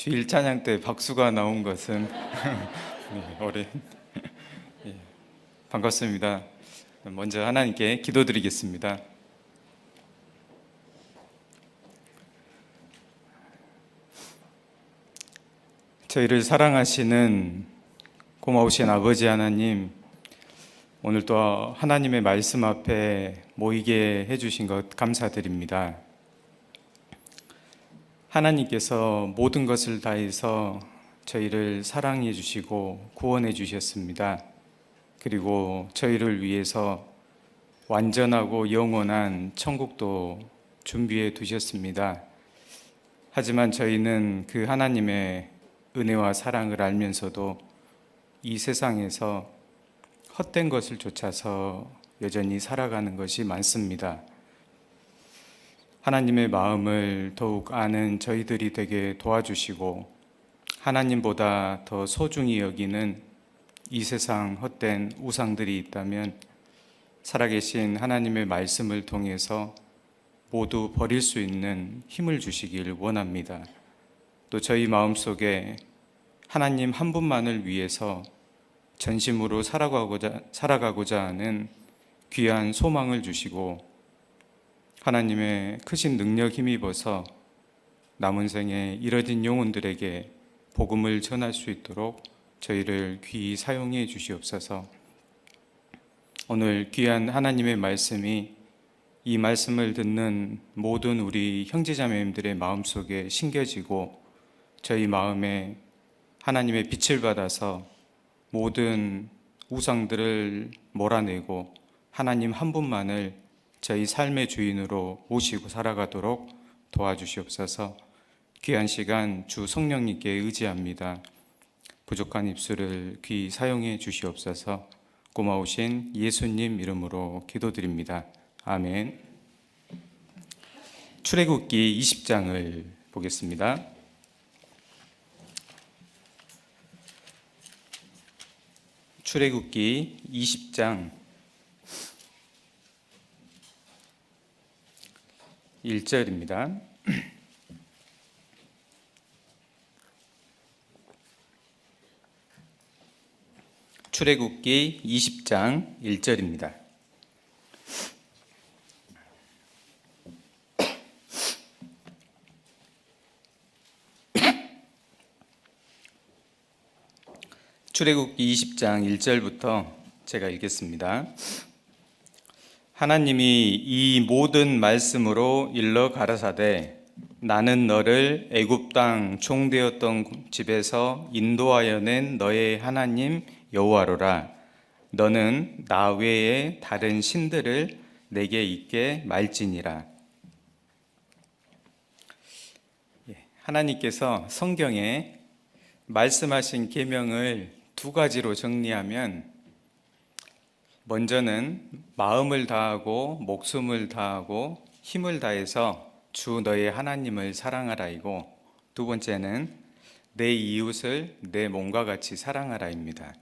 주일 찬양 때 박수가 나온 것은 어린 예, 반갑습니다. 먼저 하나님께 기도드리겠습니다. 저희를 사랑하시는 고마우신 아버지 하나님, 오늘 또 하나님의 말씀 앞에 모이게 해주신 것 감사드립니다. 하나님께서 모든 것을 다해서 저희를 사랑해 주시고 구원해 주셨습니다. 그리고 저희를 위해서 완전하고 영원한 천국도 준비해 두셨습니다. 하지만 저희는 그 하나님의 은혜와 사랑을 알면서도 이 세상에서 헛된 것을 쫓아서 여전히 살아가는 것이 많습니다. 하나님의 마음을 더욱 아는 저희들이 되게 도와주시고 하나님보다 더 소중히 여기는 이 세상 헛된 우상들이 있다면 살아계신 하나님의 말씀을 통해서 모두 버릴 수 있는 힘을 주시길 원합니다. 또 저희 마음속에 하나님 한 분만을 위해서 전심으로 살아가고자 하는 귀한 소망을 주시고 하나님의 크신 능력 힘입어서 남은 생에 이뤄진 영혼들에게 복음을 전할 수 있도록 저희를 귀히 사용해 주시옵소서. 오늘 귀한 하나님의 말씀이 이 말씀을 듣는 모든 우리 형제자매님들의 마음속에 심겨지고 저희 마음에 하나님의 빛을 받아서 모든 우상들을 몰아내고 하나님 한 분만을 저희 삶의 주인으로 모시고 살아가도록 도와주시옵소서. 귀한 시간 주 성령님께 의지합니다. 부족한 입술을 귀히 사용해 주시옵소서. 고마우신 예수님 이름으로 기도드립니다. 아멘. 출애굽기 20장을 보겠습니다. 출애굽기 20장 1절입니다. 출애굽기 20장 1절입니다. 출애굽기 20장 1절부터 제가 읽겠습니다. 하나님이 이 모든 말씀으로 일러 가라사대 나는 너를 애굽 땅 종되었던 집에서 인도하여 낸 너의 하나님 여호와로라. 너는 나 외에 다른 신들을 내게 있게 말지니라. 하나님께서 성경에 말씀하신 계명을 두 가지로 정리하면 먼저는 마음을 다하고 목숨을 다하고 힘을 다해서 주 너의 하나님을 사랑하라이고, 두 번째는 내 이웃을 내 몸과 같이 사랑하라입니다.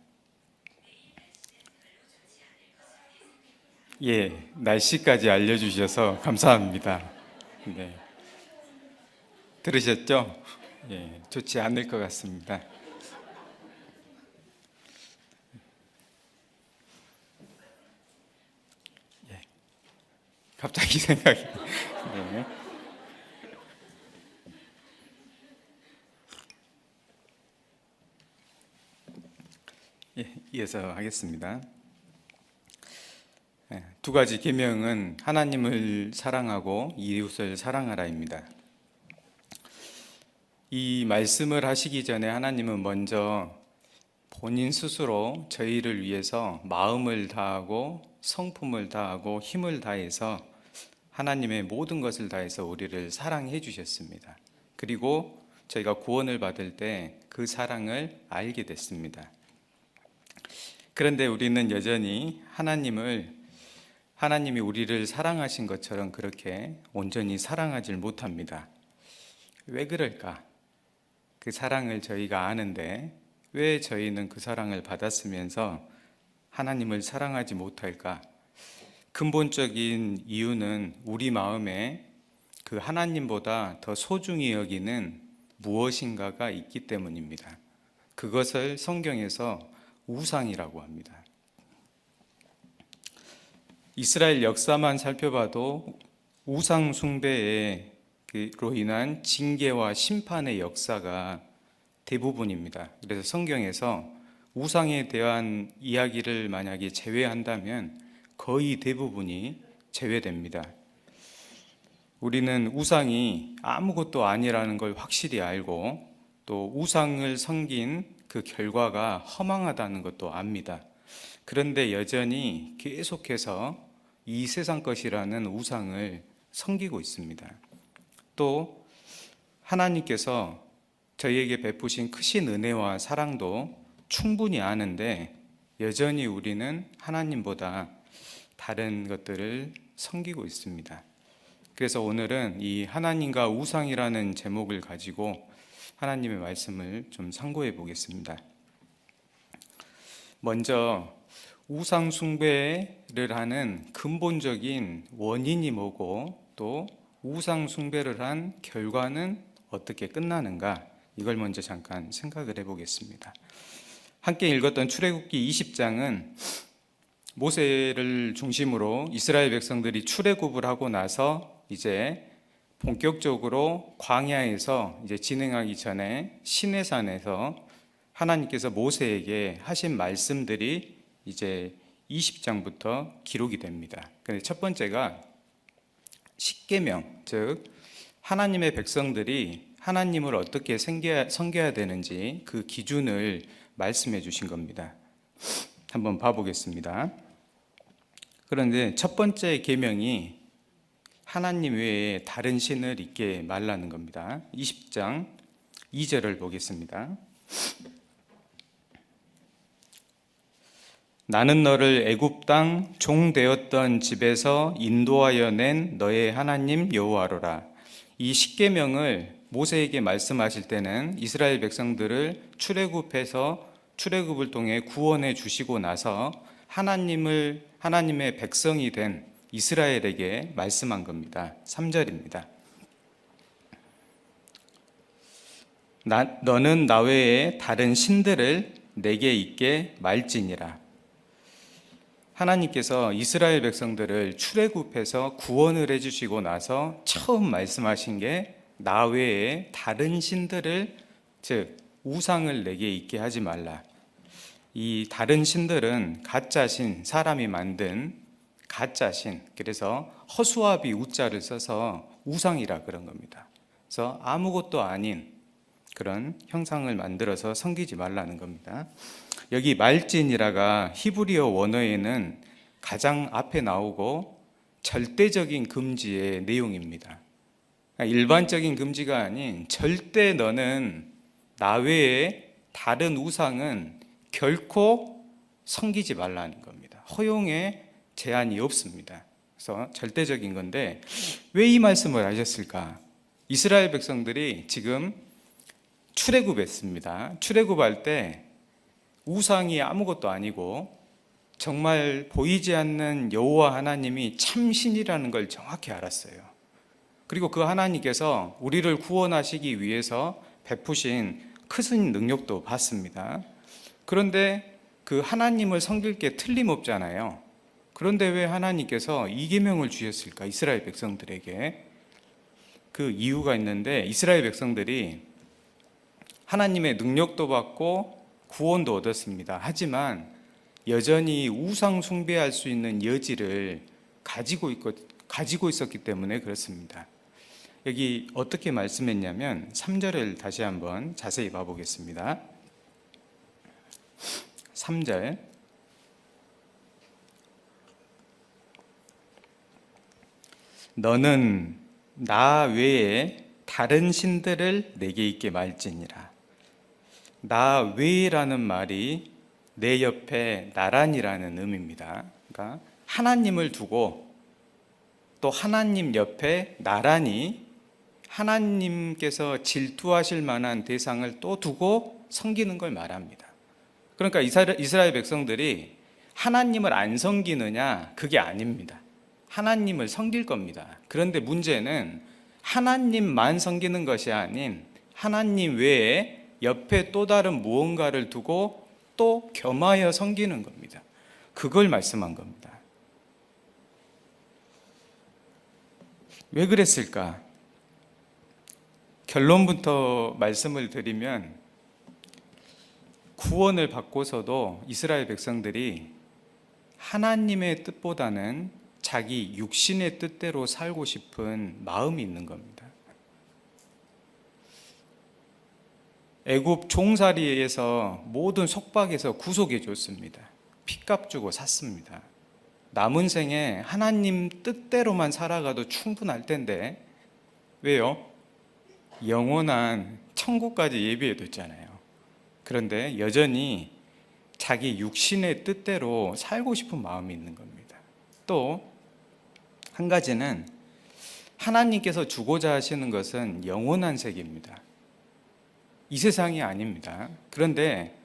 날씨까지 알려주셔서 감사합니다. 네. 들으셨죠? 좋지 않을 것 같습니다. 갑자기 생각이 이어서 하겠습니다. 두 가지 계명은 하나님을 사랑하고 이웃을 사랑하라입니다. 이 말씀을 하시기 전에 하나님은 먼저 본인 스스로 저희를 위해서 마음을 다하고 성품을 다하고 힘을 다해서 하나님의 모든 것을 다해서 우리를 사랑해 주셨습니다. 그리고 저희가 구원을 받을 때 그 사랑을 알게 됐습니다. 그런데 우리는 여전히 하나님이 우리를 사랑하신 것처럼 그렇게 온전히 사랑하지 못합니다. 왜 그럴까? 그 사랑을 저희가 아는데 왜 저희는 그 사랑을 받았으면서 하나님을 사랑하지 못할까? 근본적인 이유는 우리 마음에 그 하나님보다 더 소중히 여기는 무엇인가가 있기 때문입니다. 그것을 성경에서 우상이라고 합니다. 이스라엘 역사만 살펴봐도 우상 숭배로 인한 징계와 심판의 역사가 대부분입니다. 그래서 성경에서 우상에 대한 이야기를 만약에 제외한다면 거의 대부분이 제외됩니다. 우리는 우상이 아무것도 아니라는 걸 확실히 알고 또 우상을 섬긴 그 결과가 허망하다는 것도 압니다. 그런데 여전히 계속해서 이 세상 것이라는 우상을 섬기고 있습니다. 또 하나님께서 저희에게 베푸신 크신 은혜와 사랑도 충분히 아는데 여전히 우리는 하나님보다 다른 것들을 섬기고 있습니다. 그래서 오늘은 이 하나님과 우상이라는 제목을 가지고 하나님의 말씀을 좀 상고해 보겠습니다. 먼저 우상 숭배를 하는 근본적인 원인이 뭐고 또 우상 숭배를 한 결과는 어떻게 끝나는가, 이걸 먼저 잠깐 생각을 해보겠습니다. 함께 읽었던 출애굽기 20장은 모세를 중심으로 이스라엘 백성들이 출애굽을 하고 나서 이제 본격적으로 광야에서 이제 진행하기 전에 시내산에서 하나님께서 모세에게 하신 말씀들이 이제 20장부터 기록이 됩니다. 근데 첫 번째가 십계명, 즉 하나님의 백성들이 하나님을 어떻게 섬겨야 되는지 그 기준을 말씀해 주신 겁니다. 한번 봐보겠습니다. 그런데 첫 번째 계명이 하나님 외에 다른 신을 잊게 말라는 겁니다. 20장 2절을 보겠습니다. 나는 너를 애굽 땅 종 되었던 집에서 인도하여 낸 너의 하나님 여호와로라. 이 십계명을 모세에게 말씀하실 때는 이스라엘 백성들을 출애굽을 통해 구원해 주시고 나서 하나님의 백성이 된 이스라엘에게 말씀한 겁니다. 3절입니다. 너는 나 외에 다른 신들을 내게 있게 말지니라. 하나님께서 이스라엘 백성들을 출애굽해서 구원을 해주시고 나서 처음 말씀하신 게 나 외에 다른 신들을, 즉 우상을 내게 있게 하지 말라. 이 다른 신들은 가짜신, 사람이 만든 가짜신, 그래서 허수아비 우자를 써서 우상이라 그런 겁니다. 그래서 아무것도 아닌 그런 형상을 만들어서 섬기지 말라는 겁니다. 여기 말진이라가 히브리어 원어에는 가장 앞에 나오고 절대적인 금지의 내용입니다. 일반적인 금지가 아닌 절대 너는 나 외에 다른 우상은 결코 섬기지 말라는 겁니다. 허용에 제한이 없습니다. 그래서 절대적인 건데 왜 이 말씀을 하셨을까? 이스라엘 백성들이 지금 출애굽했습니다. 출애굽할 때 우상이 아무것도 아니고 정말 보이지 않는 여호와 하나님이 참신이라는 걸 정확히 알았어요. 그리고 그 하나님께서 우리를 구원하시기 위해서 베푸신 큰 능력도 봤습니다. 그런데 그 하나님을 섬길 게 틀림없잖아요. 그런데 왜 하나님께서 이 계명을 주셨을까? 이스라엘 백성들에게. 그 이유가 있는데 이스라엘 백성들이 하나님의 능력도 받고 구원도 얻었습니다. 하지만 여전히 우상 숭배할 수 있는 여지를 가지고 있었기 때문에 그렇습니다. 여기 어떻게 말씀했냐면 3절을 다시 한번 자세히 봐보겠습니다. 3절 너는 나 외에 다른 신들을 내게 있게 말지니라. 나 외라는 말이 내 옆에 나란이라는 의미입니다. 그러니까 하나님을 두고 또 하나님 옆에 나란히 하나님께서 질투하실 만한 대상을 또 두고 섬기는 걸 말합니다. 그러니까 이스라엘 백성들이 하나님을 안 섬기느냐? 그게 아닙니다. 하나님을 섬길 겁니다. 그런데 문제는 하나님만 섬기는 것이 아닌 하나님 외에 옆에 또 다른 무언가를 두고 또 겸하여 섬기는 겁니다. 그걸 말씀한 겁니다. 왜 그랬을까? 결론부터 말씀을 드리면 구원을 받고서도 이스라엘 백성들이 하나님의 뜻보다는 자기 육신의 뜻대로 살고 싶은 마음이 있는 겁니다. 애굽 종살이에서 모든 속박에서 구속해 줬습니다. 핏값 주고 샀습니다. 남은 생에 하나님 뜻대로만 살아가도 충분할 텐데 왜요? 영원한 천국까지 예비해 뒀잖아요. 그런데 여전히 자기 육신의 뜻대로 살고 싶은 마음이 있는 겁니다. 또 한 가지는 하나님께서 주고자 하시는 것은 영원한 세계입니다. 이 세상이 아닙니다. 그런데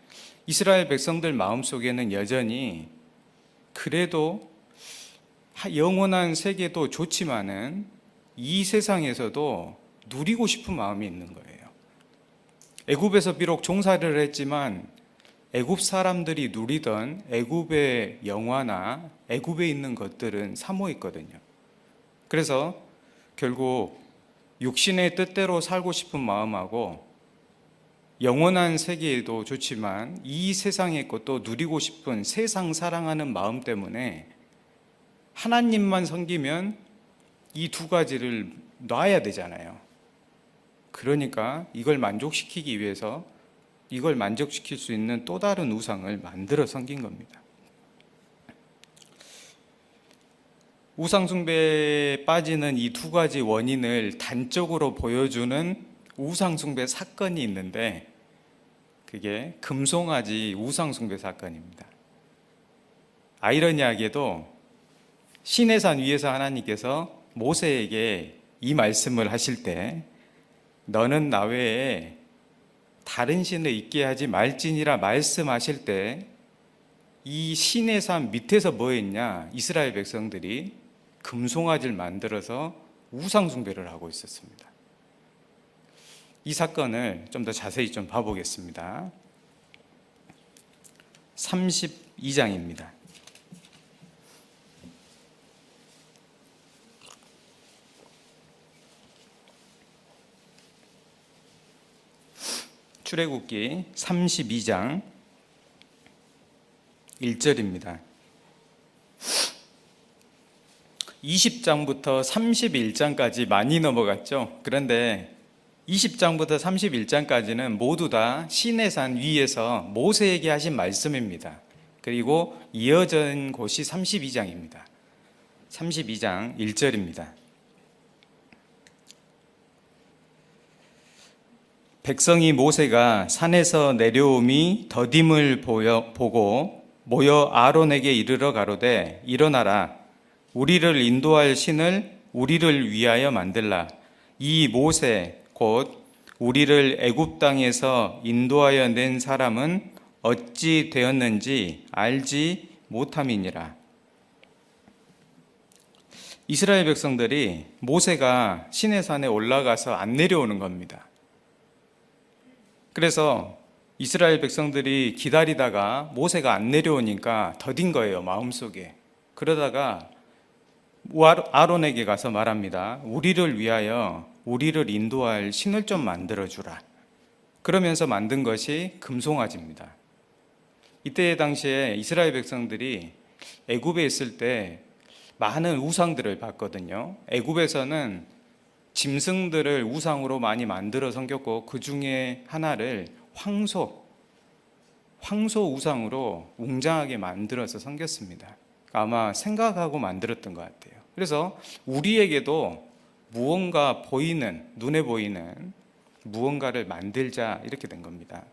이스라엘 백성들 마음속에는 여전히 그래도 영원한 세계도 좋지만은 이 세상에서도 누리고 싶은 마음이 있는 거예요. 애굽에서 비록 종살이를 했지만 애굽 사람들이 누리던 애굽의 영화나 애굽에 있는 것들은 사모했거든요. 그래서 결국 육신의 뜻대로 살고 싶은 마음하고 영원한 세계에도 좋지만 이 세상의 것도 누리고 싶은 세상 사랑하는 마음 때문에 하나님만 섬기면 이 두 가지를 놔야 되잖아요. 그러니까 이걸 만족시키기 위해서 이걸 만족시킬 수 있는 또 다른 우상을 만들어 섬긴 겁니다. 우상숭배에 빠지는 이 두 가지 원인을 단적으로 보여주는 우상숭배 사건이 있는데 그게 금송아지 우상숭배 사건입니다. 아이러니하게도 시내산 위에서 하나님께서 모세에게 이 말씀을 하실 때 너는 나 외에 다른 신을 있게 하지 말지니라 말씀하실 때 이 시내산 밑에서 뭐 했냐? 이스라엘 백성들이 금송아지를 만들어서 우상숭배를 하고 있었습니다. 이 사건을 좀 더 자세히 좀 봐보겠습니다. 32장입니다. 출애굽기 32장 1절입니다. 20장부터 31장까지 많이 넘어갔죠. 그런데 20장부터 31장까지는 모두 다 시내산 위에서 모세에게 하신 말씀입니다. 그리고 이어진 곳이 32장입니다. 32장 1절입니다. 백성이 모세가 산에서 내려옴이 더딤을 보고 모여 아론에게 이르러 가로되 일어나라 우리를 인도할 신을 우리를 위하여 만들라. 이 모세 곧 우리를 애굽 땅에서 인도하여 낸 사람은 어찌 되었는지 알지 못함이니라. 이스라엘 백성들이 모세가 시내산에 올라가서 안 내려오는 겁니다. 그래서 이스라엘 백성들이 기다리다가 모세가 안 내려오니까 더딘 거예요, 마음속에. 그러다가 아론에게 가서 말합니다. 우리를 위하여 우리를 인도할 신을 좀 만들어주라. 그러면서 만든 것이 금송아지입니다. 이때 당시에 이스라엘 백성들이 애굽에 있을 때 많은 우상들을 봤거든요. 애굽에서는 짐승들을 우상으로 많이 만들어 섬겼고 그 중에 하나를 황소 우상으로 웅장하게 만들어서 섬겼습니다. 아마 생각하고 만들었던 것 같아요. 그래서 우리에게도 무언가 보이는, 눈에 보이는 무언가를 만들자 이렇게 된 겁니다.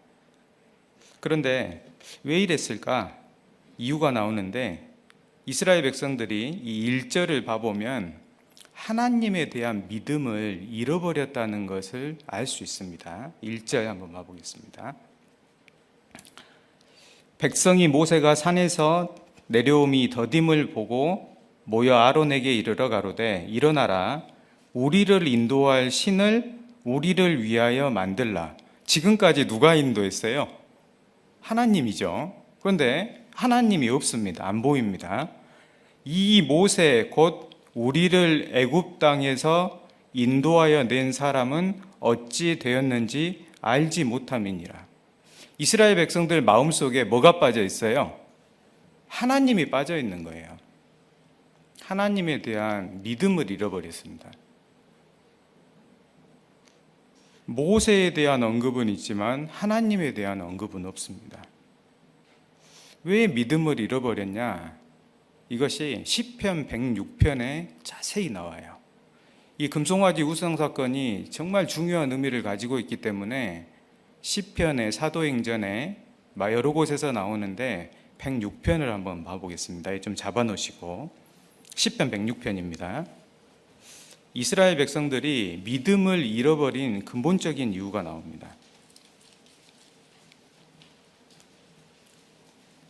그런데 왜 이랬을까? 이유가 나오는데 이스라엘 백성들이 이 1절을 봐보면 하나님에 대한 믿음을 잃어버렸다는 것을 알 수 있습니다. 1절 한번 봐보겠습니다. 백성이 모세가 산에서 내려옴이 더딤을 보고 모여 아론에게 이르러 가로되 일어나라 우리를 인도할 신을 우리를 위하여 만들라. 지금까지 누가 인도했어요? 하나님이죠. 그런데 하나님이 없습니다. 안 보입니다. 이 모세 곧 우리를 애굽 땅에서 인도하여 낸 사람은 어찌 되었는지 알지 못함이니라. 이스라엘 백성들 마음속에 뭐가 빠져 있어요? 하나님이 빠져 있는 거예요. 하나님에 대한 믿음을 잃어버렸습니다. 모세에 대한 언급은 있지만 하나님에 대한 언급은 없습니다. 왜 믿음을 잃어버렸냐? 이것이 시편 106편에 자세히 나와요. 이 금송아지 우상 사건이 정말 중요한 의미를 가지고 있기 때문에 시편의 사도행전에 여러 곳에서 나오는데 106편을 한번 봐보겠습니다. 좀 잡아놓으시고 시편 106편입니다. 이스라엘 백성들이 믿음을 잃어버린 근본적인 이유가 나옵니다.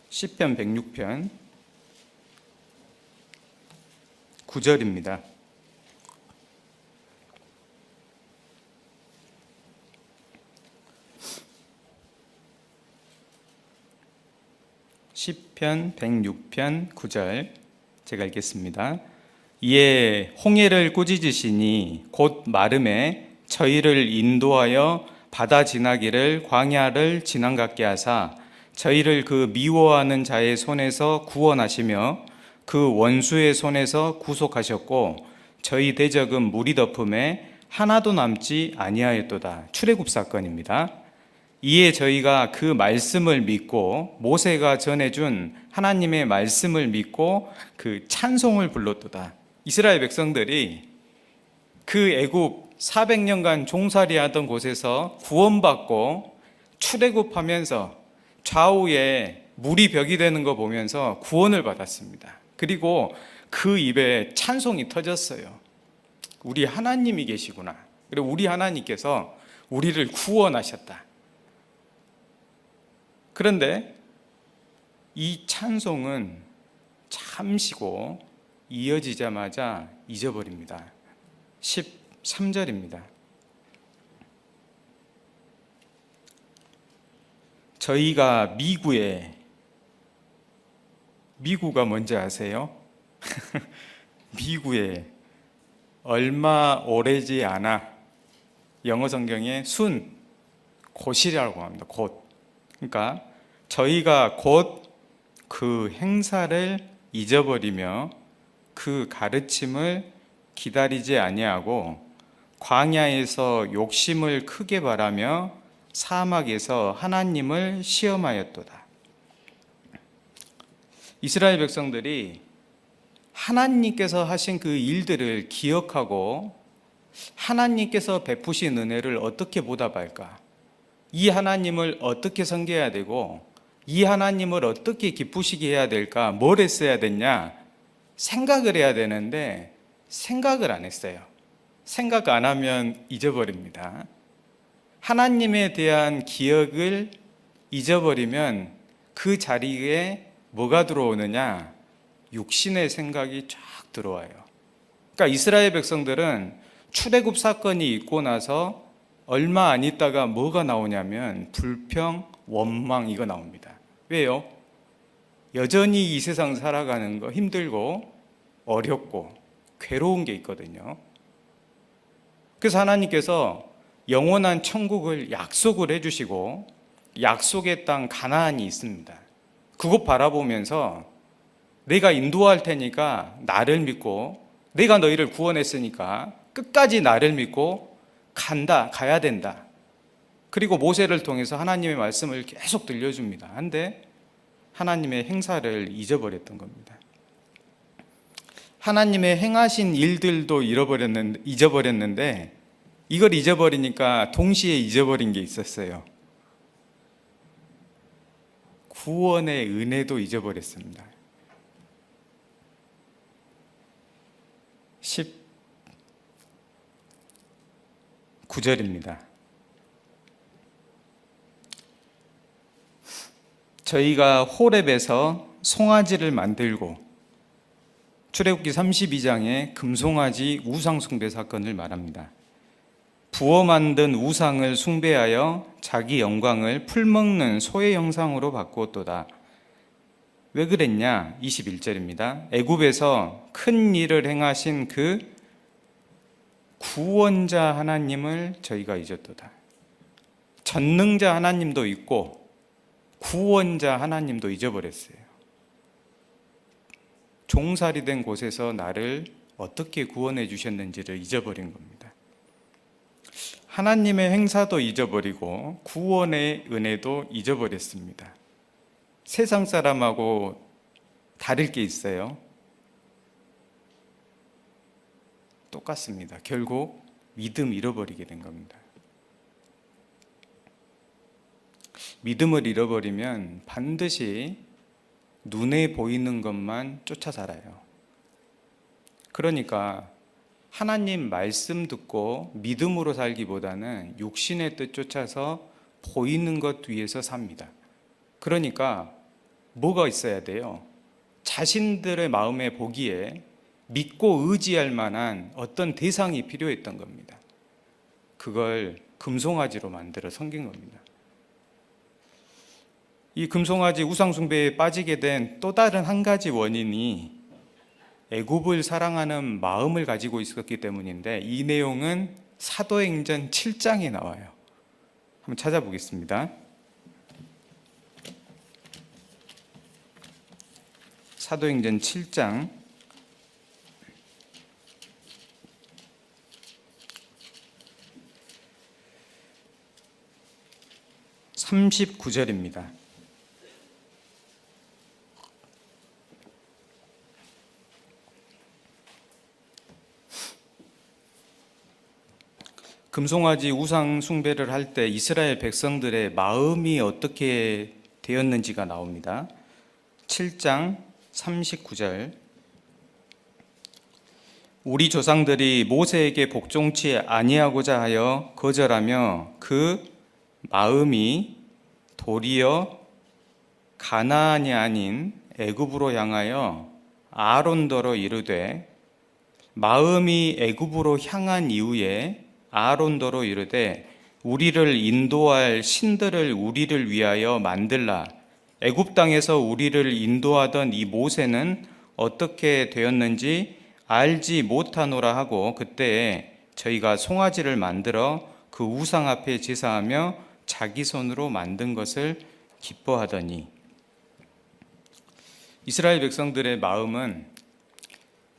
시편 106편 9절입니다. 시편 106편 9절 제가 읽겠습니다. 이에 홍해를 꾸짖으시니 곧 마름에 저희를 인도하여 바다 지나기를 광야를 지난 같게 하사 저희를 그 미워하는 자의 손에서 구원하시며 그 원수의 손에서 구속하셨고 저희 대적은 물이 덮음에 하나도 남지 아니하였도다. 출애굽 사건입니다. 이에 저희가 그 말씀을 믿고 모세가 전해준 하나님의 말씀을 믿고 그 찬송을 불렀도다. 이스라엘 백성들이 그 애굽 400년간 종살이하던 곳에서 구원받고 출애굽하면서 좌우에 물이 벽이 되는 거 보면서 구원을 받았습니다. 그리고 그 입에 찬송이 터졌어요. 우리 하나님이 계시구나. 그리고 우리 하나님께서 우리를 구원하셨다. 그런데 이 찬송은 잠시고 이어지자마자 잊어버립니다. 13절입니다. 저희가 미구가 뭔지 아세요? 미구에 얼마 오래지 않아. 영어 성경에 곧이라고 합니다. 곧. 그러니까 저희가 곧 그 행사를 잊어버리며 그 가르침을 기다리지 아니하고 광야에서 욕심을 크게 바라며 사막에서 하나님을 시험하였도다. 이스라엘 백성들이 하나님께서 하신 그 일들을 기억하고 하나님께서 베푸신 은혜를 어떻게 보답할까? 이 하나님을 어떻게 섬겨야 되고 이 하나님을 어떻게 기쁘시게 해야 될까? 뭘 했어야 됐냐? 생각을 해야 되는데 생각을 안 했어요. 생각 안 하면 잊어버립니다. 하나님에 대한 기억을 잊어버리면 그 자리에 뭐가 들어오느냐? 육신의 생각이 쫙 들어와요. 그러니까 이스라엘 백성들은 출애굽 사건이 있고 나서 얼마 안 있다가 뭐가 나오냐면 불평, 원망 이거 나옵니다. 왜요? 여전히 이 세상 살아가는 거 힘들고 어렵고 괴로운 게 있거든요. 그래서 하나님께서 영원한 천국을 약속을 해주시고 약속의 땅 가나안이 있습니다. 그곳 바라보면서 내가 인도할 테니까 나를 믿고 내가 너희를 구원했으니까 끝까지 나를 믿고 가야 된다. 그리고 모세를 통해서 하나님의 말씀을 계속 들려줍니다. 한데 하나님의 행사를 잊어버렸던 겁니다. 하나님의 행하신 일들도 잊어버렸는데 이걸 잊어버리니까 동시에 잊어버린 게 있었어요. 구원의 은혜도 잊어버렸습니다. 19절입니다. 저희가 호렙에서 송아지를 만들고 출애굽기 32장에 금송아지 우상숭배 사건을 말합니다. 부어 만든 우상을 숭배하여 자기 영광을 풀먹는 소의 형상으로 바꾸었도다. 왜 그랬냐? 21절입니다. 애굽에서 큰 일을 행하신 그 구원자 하나님을 저희가 잊었도다. 전능자 하나님도 있고 구원자 하나님도 잊어버렸어요. 종살이 된 곳에서 나를 어떻게 구원해 주셨는지를 잊어버린 겁니다. 하나님의 행사도 잊어버리고 구원의 은혜도 잊어버렸습니다. 세상 사람하고 다를 게 있어요. 똑같습니다. 결국 믿음 잃어버리게 된 겁니다. 믿음을 잃어버리면 반드시 눈에 보이는 것만 쫓아 살아요. 그러니까 하나님 말씀 듣고 믿음으로 살기보다는 육신의 뜻 쫓아서 보이는 것 위에서 삽니다. 그러니까 뭐가 있어야 돼요? 자신들의 마음에 보기에 믿고 의지할 만한 어떤 대상이 필요했던 겁니다. 그걸 금송아지로 만들어 섬긴 겁니다. 이 금송아지 우상숭배에 빠지게 된 또 다른 한 가지 원인이 애굽을 사랑하는 마음을 가지고 있었기 때문인데, 이 내용은 사도행전 7장에 나와요. 한번 찾아보겠습니다. 사도행전 7장 39절입니다. 금송아지 우상 숭배를 할 때 이스라엘 백성들의 마음이 어떻게 되었는지가 나옵니다. 7장 39절. 우리 조상들이 모세에게 복종치 아니하고자 하여 거절하며 그 마음이 도리어 가나안이 아닌 애굽으로 향하여 아론더러 이르되, 마음이 애굽으로 향한 이후에 아론더로 이르되 우리를 인도할 신들을 우리를 위하여 만들라. 애굽 땅에서 우리를 인도하던 이 모세는 어떻게 되었는지 알지 못하노라 하고, 그때에 저희가 송아지를 만들어 그 우상 앞에 제사하며 자기 손으로 만든 것을 기뻐하더니. 이스라엘 백성들의 마음은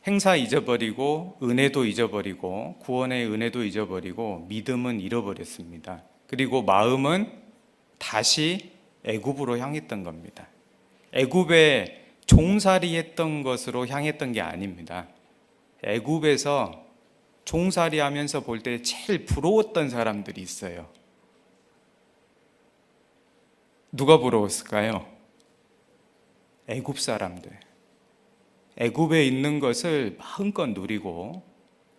행사 잊어버리고 은혜도 잊어버리고 구원의 은혜도 잊어버리고 믿음은 잃어버렸습니다. 그리고 마음은 다시 애굽으로 향했던 겁니다. 애굽에 종살이 했던 것으로 향했던 게 아닙니다. 애굽에서 종살이 하면서 볼 때 제일 부러웠던 사람들이 있어요. 누가 부러웠을까요? 애굽 사람들. 애굽에 있는 것을 마음껏 누리고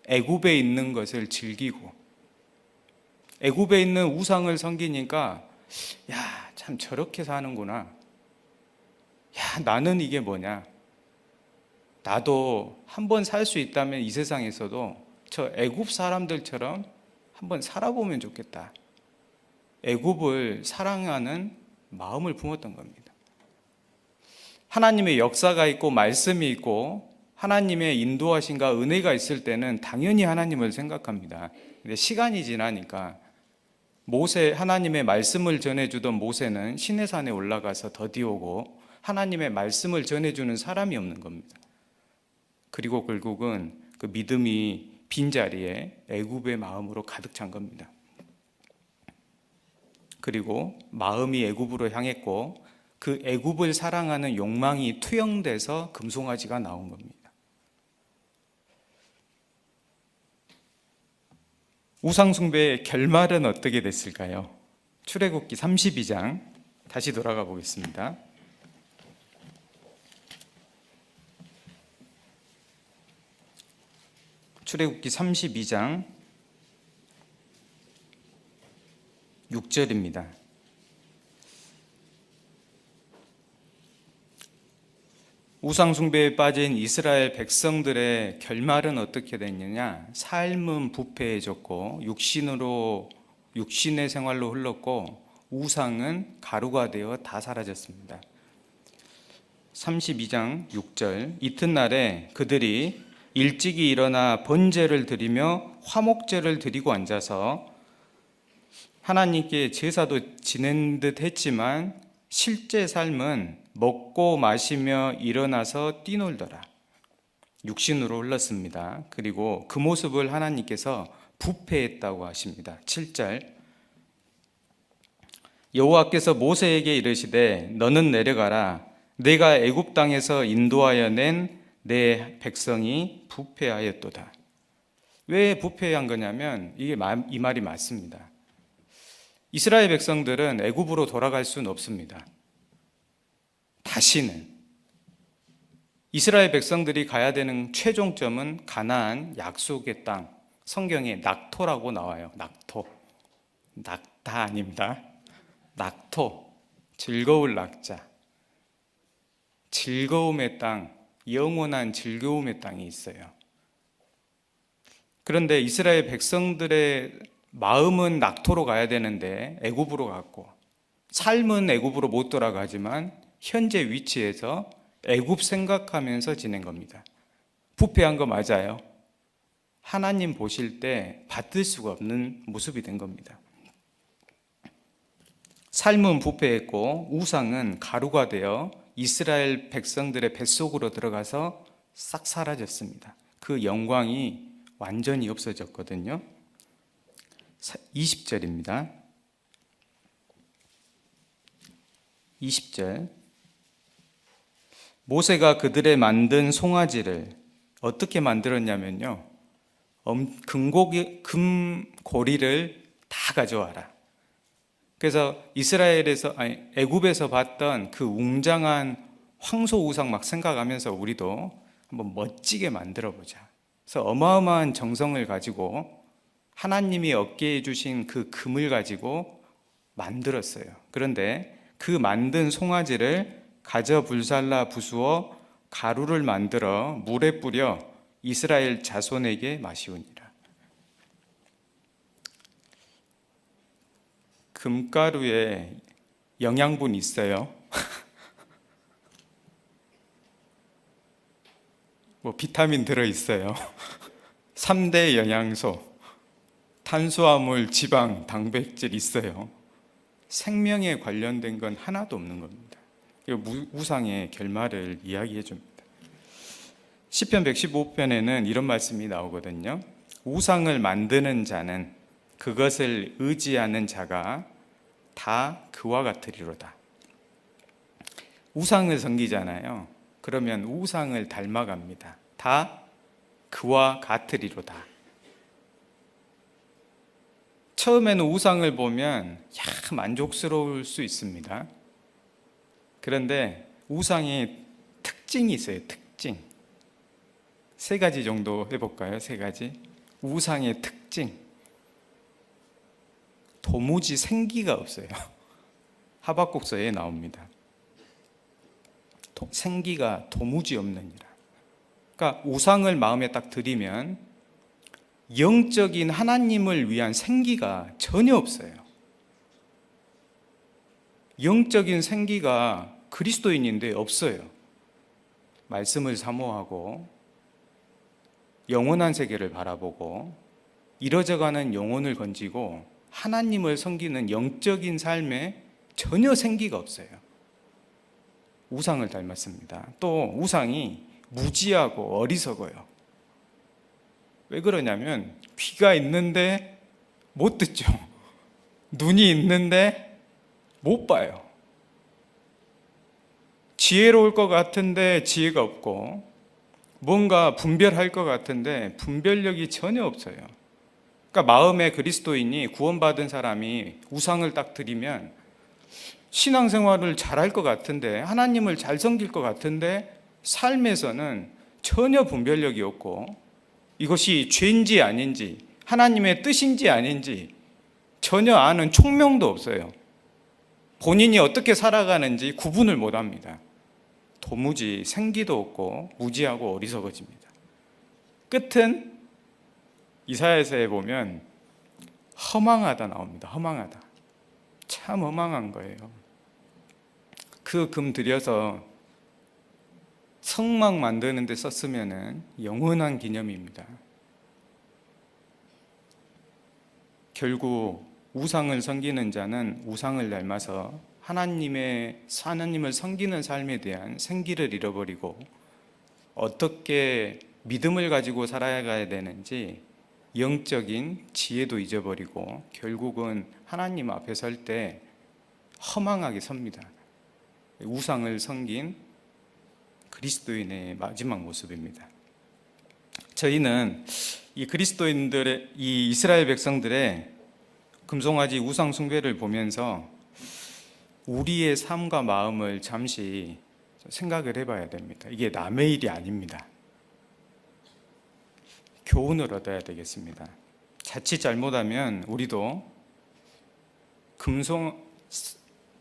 애굽에 있는 것을 즐기고, 애굽에 있는 우상을 섬기니까 야, 참 저렇게 사는구나. 야, 나는 이게 뭐냐. 나도 한번 살 수 있다면 이 세상에서도 저 애굽 사람들처럼 한번 살아보면 좋겠다. 애굽을 사랑하는 마음을 품었던 겁니다. 하나님의 역사가 있고 말씀이 있고 하나님의 인도하심과 은혜가 있을 때는 당연히 하나님을 생각합니다. 근데 시간이 지나니까 하나님의 말씀을 전해주던 모세는 시내산에 올라가서 더디오고 하나님의 말씀을 전해주는 사람이 없는 겁니다. 그리고 결국은 그 믿음이 빈자리에 애굽의 마음으로 가득 찬 겁니다. 그리고 마음이 애굽으로 향했고 그 애굽을 사랑하는 욕망이 투영돼서 금송아지가 나온 겁니다. 우상숭배의 결말은 어떻게 됐을까요? 출애굽기 32장 다시 돌아가 보겠습니다. 출애굽기 32장 6절입니다. 우상 숭배에 빠진 이스라엘 백성들의 결말은 어떻게 됐느냐? 삶은 부패해졌고 육신의 생활로 흘렀고 우상은 가루가 되어 다 사라졌습니다. 32장 6절 이튿날에 그들이 일찍이 일어나 번제를 드리며 화목제를 드리고 앉아서 하나님께 제사도 지낸 듯 했지만 실제 삶은 먹고 마시며 일어나서 뛰놀더라. 육신으로 흘렀습니다. 그리고 그 모습을 하나님께서 부패했다고 하십니다. 7절 여호와께서 모세에게 이르시되 너는 내려가라. 내가 애굽 땅에서 인도하여 낸 내 백성이 부패하였도다. 왜 부패한 거냐면 이 말이 맞습니다. 이스라엘 백성들은 애굽으로 돌아갈 수는 없습니다. 다시는 이스라엘 백성들이 가야 되는 최종점은 가나안 약속의 땅, 성경에 낙토라고 나와요. 낙토. 낙타 아닙니다. 낙토, 즐거울 낙자. 즐거움의 땅, 영원한 즐거움의 땅이 있어요. 그런데 이스라엘 백성들의 마음은 낙토로 가야 되는데 애굽으로 갔고, 삶은 애굽으로 못 돌아가지만 현재 위치에서 애굽 생각하면서 지낸 겁니다. 부패한 거 맞아요. 하나님 보실 때 받을 수가 없는 모습이 된 겁니다. 삶은 부패했고 우상은 가루가 되어 이스라엘 백성들의 뱃속으로 들어가서 싹 사라졌습니다. 그 영광이 완전히 없어졌거든요. 20절입니다. 20절 모세가 그들의 만든 송아지를 어떻게 만들었냐면요, 금고리를 다 가져와라. 그래서 애굽에서 봤던 그 웅장한 황소 우상 막 생각하면서 우리도 한번 멋지게 만들어 보자. 그래서 어마어마한 정성을 가지고 하나님이 얻게 해주신 그 금을 가지고 만들었어요. 그런데 그 만든 송아지를 가져 불살라 부수어 가루를 만들어 물에 뿌려 이스라엘 자손에게 마시우니라. 금가루에 영양분 있어요. 비타민 들어있어요. 3대 영양소, 탄수화물, 지방, 단백질 있어요. 생명에 관련된 건 하나도 없는 겁니다. 우상의 결말을 이야기해 줍니다. 시편 115편에는 이런 말씀이 나오거든요. 우상을 만드는 자는 그것을 의지하는 자가 다 그와 같으리로다. 우상을 섬기잖아요. 그러면 우상을 닮아갑니다. 다 그와 같으리로다. 처음에는 우상을 보면 만족스러울 수 있습니다. 그런데 우상의 특징이 있어요. 특징. 3가지 정도 해볼까요? 3가지. 우상의 특징. 도무지 생기가 없어요. 하박국서에 나옵니다. 생기가 도무지 없느니라. 그러니까 우상을 마음에 딱 들이면 영적인 하나님을 위한 생기가 전혀 없어요. 영적인 생기가 그리스도인인데 없어요. 말씀을 사모하고 영원한 세계를 바라보고 이뤄져가는 영혼을 건지고 하나님을 섬기는 영적인 삶에 전혀 생기가 없어요. 우상을 닮았습니다. 또 우상이 무지하고 어리석어요. 왜 그러냐면 귀가 있는데 못 듣죠. 눈이 있는데 못 봐요. 지혜로울 것 같은데 지혜가 없고 뭔가 분별할 것 같은데 분별력이 전혀 없어요. 그러니까 마음에 그리스도인이 구원받은 사람이 우상을 딱 드리면 신앙생활을 잘할 것 같은데 하나님을 잘 섬길 것 같은데 삶에서는 전혀 분별력이 없고 이것이 죄인지 아닌지 하나님의 뜻인지 아닌지 전혀 아는 총명도 없어요. 본인이 어떻게 살아가는지 구분을 못합니다. 도무지 생기도 없고 무지하고 어리석어집니다. 끝은 이사야서에 보면 허망하다 나옵니다. 허망하다. 참 허망한 거예요. 그 금 들여서 성막 만드는 데 썼으면은 영원한 기념입니다. 결국 우상을 섬기는 자는 우상을 닮아서 하나님을 섬기는 삶에 대한 생기를 잃어버리고 어떻게 믿음을 가지고 살아가야 되는지 영적인 지혜도 잊어버리고 결국은 하나님 앞에 설 때 허망하게 섭니다. 우상을 섬긴 그리스도인의 마지막 모습입니다. 저희는 이 그리스도인들의, 이 이스라엘 백성들의 금송아지 우상 숭배를 보면서 우리의 삶과 마음을 잠시 생각을 해봐야 됩니다. 이게 남의 일이 아닙니다. 교훈을 얻어야 되겠습니다. 자칫 잘못하면 우리도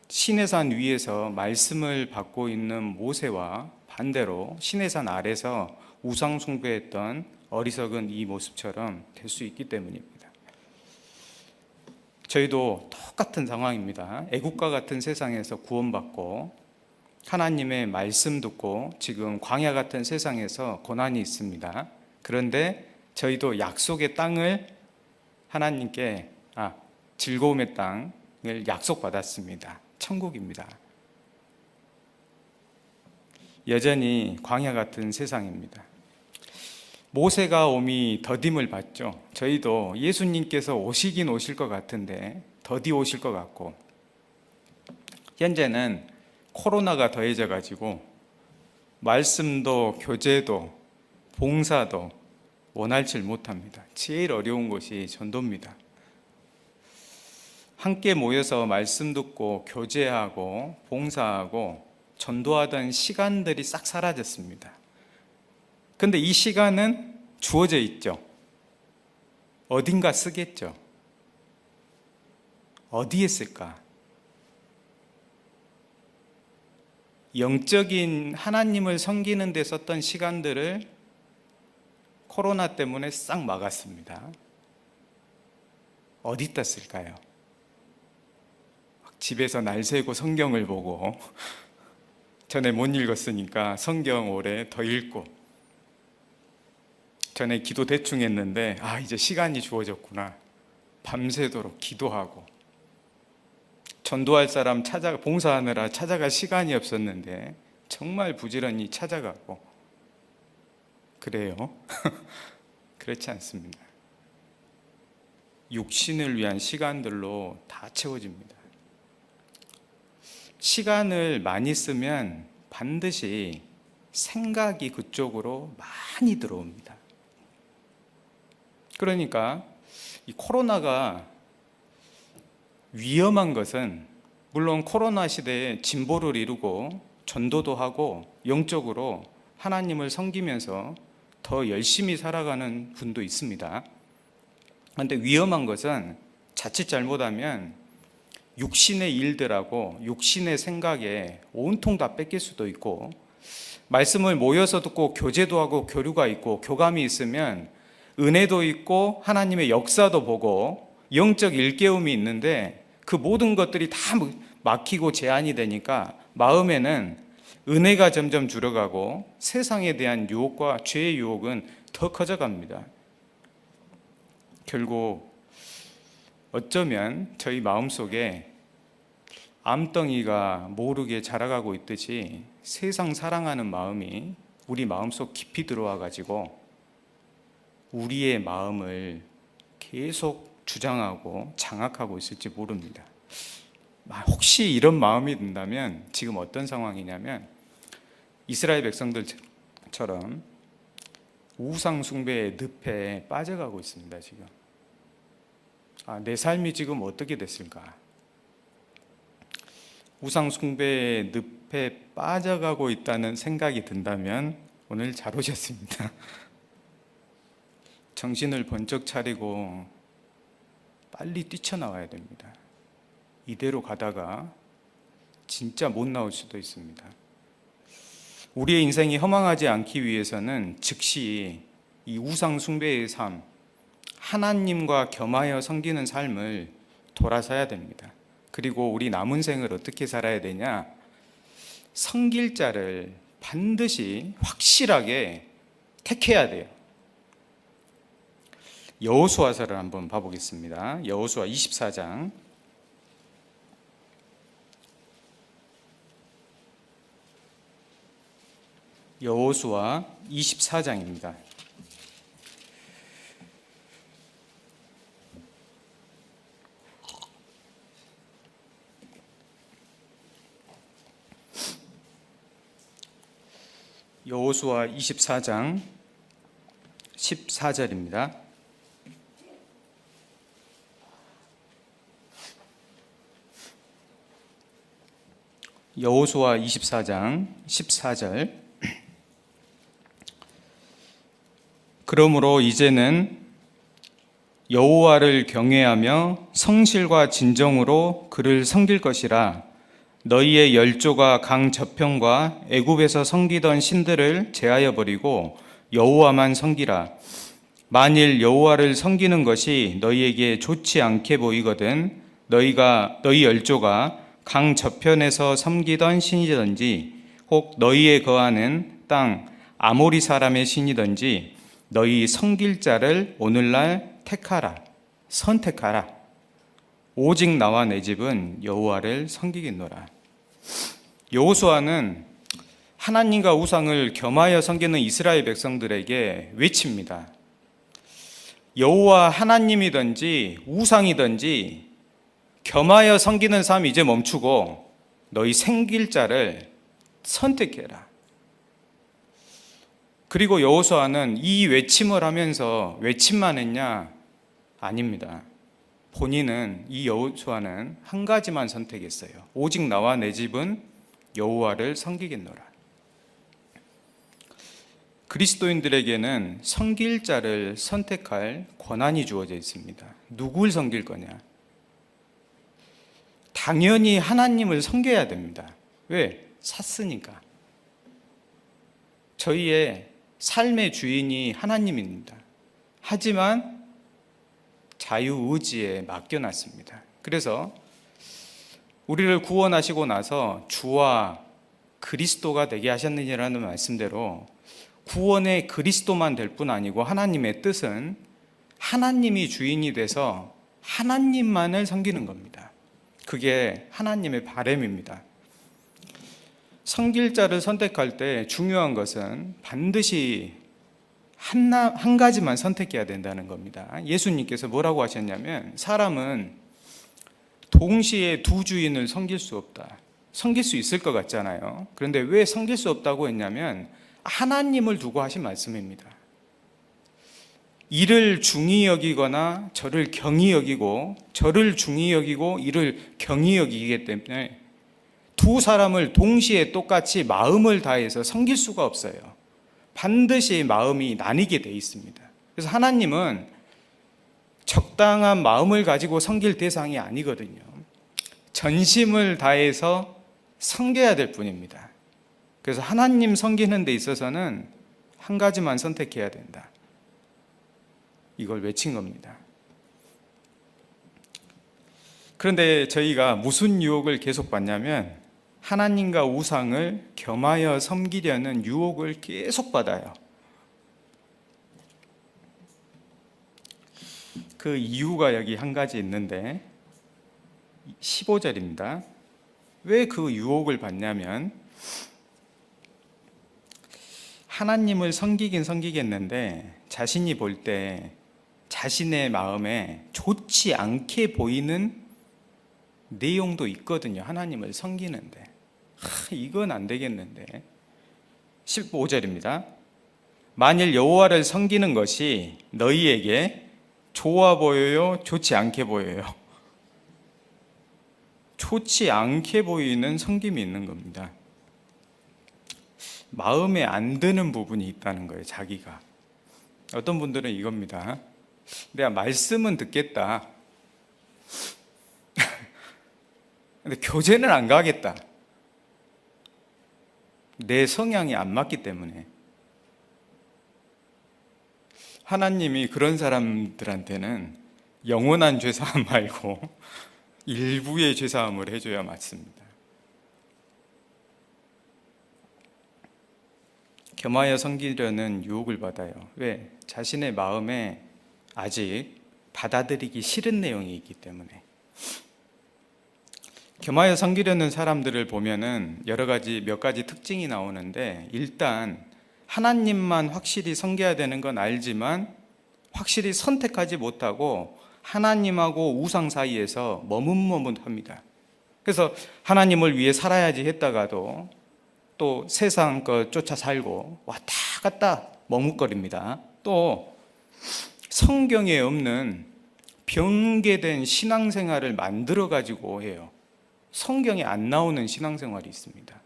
시내산 위에서 말씀을 받고 있는 모세와 반대로 시내산 아래서 우상 숭배했던 어리석은 이 모습처럼 될 수 있기 때문입니다. 저희도 똑같은 상황입니다. 애국과 같은 세상에서 구원받고 하나님의 말씀 듣고 지금 광야 같은 세상에서 고난이 있습니다. 그런데 저희도 약속의 땅을 하나님께 즐거움의 땅을 약속받았습니다. 천국입니다. 여전히 광야 같은 세상입니다. 모세가 오미 더딤을 받죠. 저희도 예수님께서 오시긴 오실 것 같은데 더디 오실 것 같고 현재는 코로나가 더해져 가지고 말씀도 교제도 봉사도 원활치 못합니다. 제일 어려운 것이 전도입니다. 함께 모여서 말씀 듣고 교제하고 봉사하고 전도하던 시간들이 싹 사라졌습니다. 근데 이 시간은 주어져 있죠. 어딘가 쓰겠죠. 어디에 쓸까? 영적인 하나님을 섬기는 데 썼던 시간들을 코로나 때문에 싹 막았습니다. 어디다 쓸까요? 집에서 날 새고 성경을 보고 전에 못 읽었으니까 성경 올해 더 읽고 전에 기도 대충 했는데 이제 시간이 주어졌구나. 밤새도록 기도하고 전도할 사람 봉사하느라 찾아갈 시간이 없었는데 정말 부지런히 찾아가고 그래요? 그렇지 않습니다. 육신을 위한 시간들로 다 채워집니다. 시간을 많이 쓰면 반드시 생각이 그쪽으로 많이 들어옵니다. 그러니까 이 코로나가 위험한 것은 물론 코로나 시대에 진보를 이루고 전도도 하고 영적으로 하나님을 섬기면서 더 열심히 살아가는 분도 있습니다. 그런데 위험한 것은 자칫 잘못하면 육신의 일들하고 육신의 생각에 온통 다 뺏길 수도 있고 말씀을 모여서 듣고 교제도 하고 교류가 있고 교감이 있으면 은혜도 있고 하나님의 역사도 보고 영적 일깨움이 있는데 그 모든 것들이 다 막히고 제한이 되니까 마음에는 은혜가 점점 줄어가고 세상에 대한 유혹과 죄의 유혹은 더 커져갑니다. 결국 어쩌면 저희 마음속에 암덩이가 모르게 자라가고 있듯이 세상 사랑하는 마음이 우리 마음속 깊이 들어와 가지고 우리의 마음을 계속 주장하고 장악하고 있을지 모릅니다. 혹시 이런 마음이 든다면 지금 어떤 상황이냐면 이스라엘 백성들처럼 우상 숭배의 늪에 빠져가고 있습니다. 지금 내 삶이 지금 어떻게 됐을까? 우상 숭배의 늪에 빠져가고 있다는 생각이 든다면 오늘 잘 오셨습니다. 정신을 번쩍 차리고 빨리 뛰쳐나와야 됩니다. 이대로 가다가 진짜 못 나올 수도 있습니다. 우리의 인생이 허망하지 않기 위해서는 즉시 이 우상 숭배의 삶, 하나님과 겸하여 섬기는 삶을 돌아서야 됩니다. 그리고 우리 남은 생을 어떻게 살아야 되냐? 섬길 자를 반드시 확실하게 택해야 돼요. 여호수아서를 한번 봐보겠습니다. 여호수아 24장. 여호수아 24장입니다. 여호수아 24장 14절입니다. 여호수아 24장 14절. 그러므로 이제는 여호와를 경외하며 성실과 진정으로 그를 섬길 것이라. 너희의 열조가 강 저편과 애굽에서 섬기던 신들을 제하여 버리고 여호와만 섬기라. 만일 여호와를 섬기는 것이 너희에게 좋지 않게 보이거든 너희 열조가 강 저편에서 섬기던 신이든지 혹 너희에 거하는 땅 아모리 사람의 신이든지 너희 섬길 자를 오늘날 택하라. 선택하라. 오직 나와 내 집은 여호와를 섬기겠노라. 여호수아는 하나님과 우상을 겸하여 섬기는 이스라엘 백성들에게 외칩니다. 여호와 하나님이든지 우상이든지 겸하여 섬기는 삶 이제 멈추고 너희 섬길 자를 선택해라. 그리고 여호수아는 이 외침을 하면서 외침만 했냐? 아닙니다. 본인은 이 여호수아는 한 가지만 선택했어요. 오직 나와 내 집은 여호와를 섬기겠노라. 그리스도인들에게는 섬길 자를 선택할 권한이 주어져 있습니다. 누굴 섬길 거냐? 당연히 하나님을 섬겨야 됩니다. 왜? 샀으니까. 저희의 삶의 주인이 하나님입니다. 하지만 자유의지에 맡겨놨습니다. 그래서 우리를 구원하시고 나서 주와 그리스도가 되게 하셨느니라는 말씀대로 구원의 그리스도만 될 뿐 아니고 하나님의 뜻은 하나님이 주인이 돼서 하나님만을 섬기는 겁니다. 그게 하나님의 바람입니다. 섬길 자를 선택할 때 중요한 것은 반드시 한 가지만 선택해야 된다는 겁니다. 예수님께서 뭐라고 하셨냐면 사람은 동시에 두 주인을 섬길 수 없다. 섬길 수 있을 것 같잖아요. 그런데 왜 섬길 수 없다고 했냐면 하나님을 두고 하신 말씀입니다. 이를 중히 여기거나 저를 경히 여기고 저를 중히 여기고 이를 경히 여기기 때문에 두 사람을 동시에 똑같이 마음을 다해서 섬길 수가 없어요. 반드시 마음이 나뉘게 돼 있습니다. 그래서 하나님은 적당한 마음을 가지고 섬길 대상이 아니거든요. 전심을 다해서 섬겨야 될 뿐입니다. 그래서 하나님 섬기는 데 있어서는 한 가지만 선택해야 된다. 이걸 외친 겁니다. 그런데 저희가 무슨 유혹을 계속 받냐면 하나님과 우상을 겸하여 섬기려는 유혹을 계속 받아요. 그 이유가 여기 한 가지 있는데 15절입니다. 왜 그 유혹을 받냐면 하나님을 섬기긴 섬기겠는데 자신이 볼 때 자신의 마음에 좋지 않게 보이는 내용도 있거든요. 하나님을 섬기는데 이건 안 되겠는데. 15절입니다. 만일 여호와를 섬기는 것이 너희에게 좋아 보여요? 좋지 않게 보여요? 좋지 않게 보이는 섬김이 있는 겁니다. 마음에 안 드는 부분이 있다는 거예요. 자기가. 어떤 분들은 이겁니다. 내가 말씀은 듣겠다. 근데 교제는 안 가겠다. 내 성향이 안 맞기 때문에. 하나님이 그런 사람들한테는 영원한 죄사함 말고 일부의 죄사함을 해줘야 맞습니다. 겸하여 섬기려는 유혹을 받아요. 왜? 자신의 마음에 아직 받아들이기 싫은 내용이 있기 때문에. 겸하여 섬기려는 사람들을 보면은 몇 가지 특징이 나오는데, 일단 하나님만 확실히 섬겨야 되는 건 알지만 확실히 선택하지 못하고 하나님하고 우상 사이에서 머뭇머뭇합니다. 그래서 하나님을 위해 살아야지 했다가도 또 세상 것 쫓아 살고 왔다 갔다 머뭇거립니다. 또 성경에 없는 변개된 신앙생활을 만들어 가지고 해요. 성경에 안 나오는 신앙생활이 있습니다.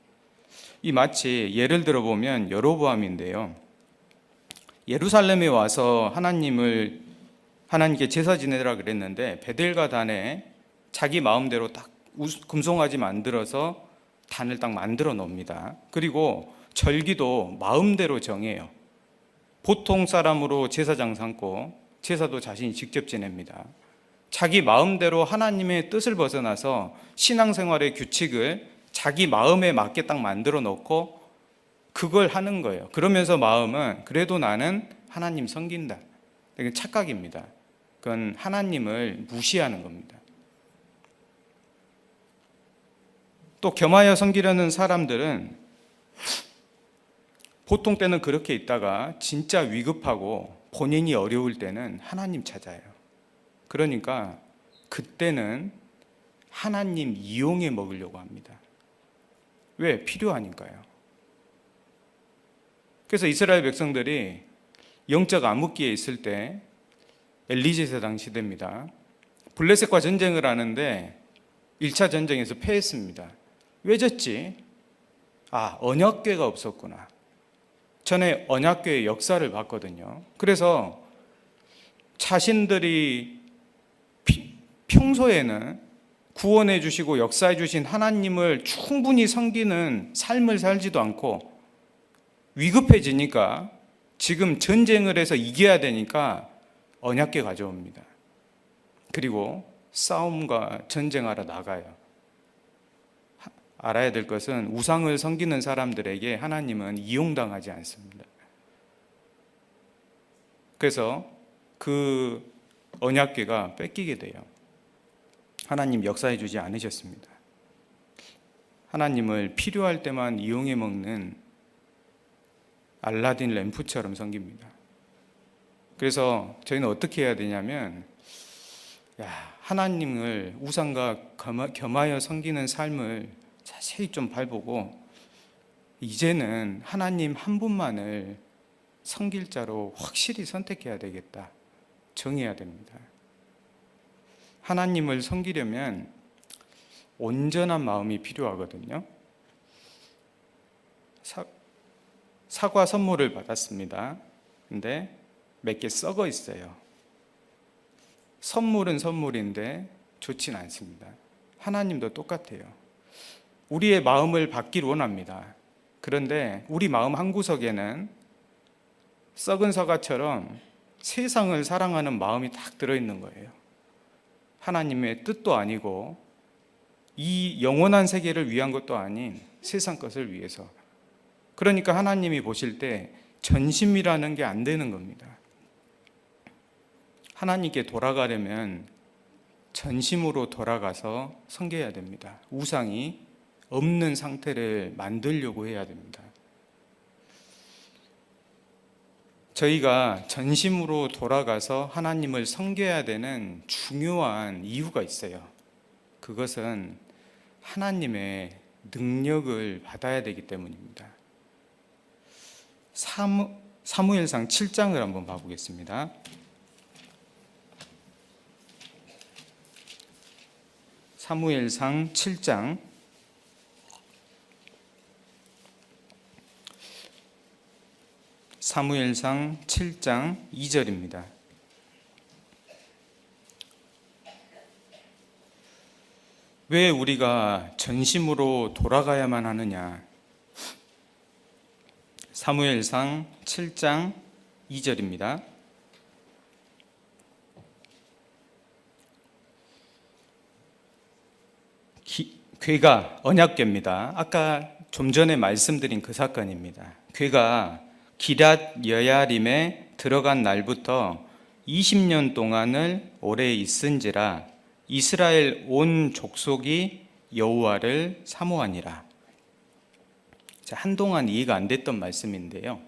이 마치 예를 들어 보면 여로보암인데요. 예루살렘에 와서 하나님께 제사 지내라 그랬는데 베델과 단에 자기 마음대로 딱 금송아지 만들어서 단을 딱 만들어 놓습니다. 그리고 절기도 마음대로 정해요. 보통 사람으로 제사장 삼고 제사도 자신이 직접 지냅니다. 자기 마음대로 하나님의 뜻을 벗어나서 신앙생활의 규칙을 자기 마음에 맞게 딱 만들어 놓고 그걸 하는 거예요. 그러면서 마음은 그래도 나는 하나님 섬긴다. 이게 착각입니다. 그건 하나님을 무시하는 겁니다. 또 겸하여 섬기려는 사람들은 보통 때는 그렇게 있다가 진짜 위급하고 본인이 어려울 때는 하나님 찾아요. 그러니까 그때는 하나님 이용해 먹으려고 합니다. 왜? 필요하니까요. 그래서 이스라엘 백성들이 영적 암흑기에 있을 때 엘리제 세상 시대입니다. 블레셋과 전쟁을 하는데 1차 전쟁에서 패했습니다. 왜 졌지? 언약궤가 없었구나. 전에 언약궤의 역사를 봤거든요. 그래서 자신들이 평소에는 구원해 주시고 역사해 주신 하나님을 충분히 섬기는 삶을 살지도 않고 위급해지니까 지금 전쟁을 해서 이겨야 되니까 언약궤 가져옵니다. 그리고 싸움과 전쟁하러 나가요. 알아야 될 것은 우상을 섬기는 사람들에게 하나님은 이용당하지 않습니다. 그래서 그 언약궤가 뺏기게 돼요. 하나님 역사해 주지 않으셨습니다. 하나님을 필요할 때만 이용해 먹는 알라딘 램프처럼 섬깁니다. 그래서 저희는 어떻게 해야 되냐면 하나님을 우상과 겸하여 섬기는 삶을 자세히 좀 밟고 이제는 하나님 한 분만을 섬길 자로 확실히 선택해야 되겠다. 정해야 됩니다. 하나님을 섬기려면 온전한 마음이 필요하거든요. 사과 선물을 받았습니다. 근데 몇 개 썩어 있어요. 선물은 선물인데 좋진 않습니다. 하나님도 똑같아요. 우리의 마음을 받길 원합니다. 그런데 우리 마음 한구석에는 썩은 사과처럼 세상을 사랑하는 마음이 딱 들어있는 거예요. 하나님의 뜻도 아니고 이 영원한 세계를 위한 것도 아닌 세상 것을 위해서. 그러니까 하나님이 보실 때 전심이라는 게 안 되는 겁니다. 하나님께 돌아가려면 전심으로 돌아가서 섬겨야 됩니다. 우상이 없는 상태를 만들려고 해야 됩니다. 저희가 전심으로 돌아가서 하나님을 섬겨야 되는 중요한 이유가 있어요. 그것은 하나님의 능력을 받아야 되기 때문입니다. 사무엘상 7장을 한번 봐보겠습니다. 사무엘상 7장 사무엘상 7장 2절입니다. 왜 우리가 전심으로 돌아가야만 하느냐? 사무엘상 7장 2절입니다. 괴가 언약궤입니다. 아까 좀 전에 말씀드린 그 사건입니다. 괴가 기랏 여야림에 들어간 날부터 20년 동안을 오래 있은지라 이스라엘 온 족속이 여호와를 사모하니라. 한동안 이해가 안 됐던 말씀인데요.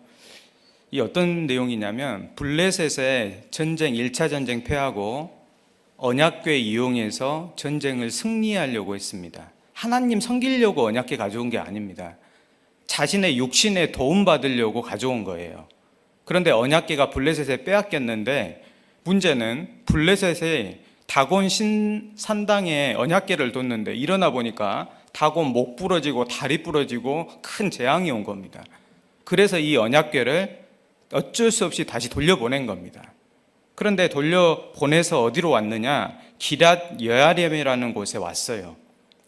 이 어떤 내용이냐면 블레셋의 전쟁 1차 전쟁 패하고 언약궤 이용해서 전쟁을 승리하려고 했습니다. 하나님 섬기려고 언약궤 가져온 게 아닙니다. 자신의 육신에 도움받으려고 가져온 거예요. 그런데 언약궤가 블레셋에 빼앗겼는데 문제는 블레셋의 다곤 산당에 언약궤를 뒀는데 일어나 보니까 다곤 목 부러지고 다리 부러지고 큰 재앙이 온 겁니다. 그래서 이 언약궤를 어쩔 수 없이 다시 돌려보낸 겁니다. 그런데 돌려보내서 어디로 왔느냐? 기랏 여야림이라는 곳에 왔어요.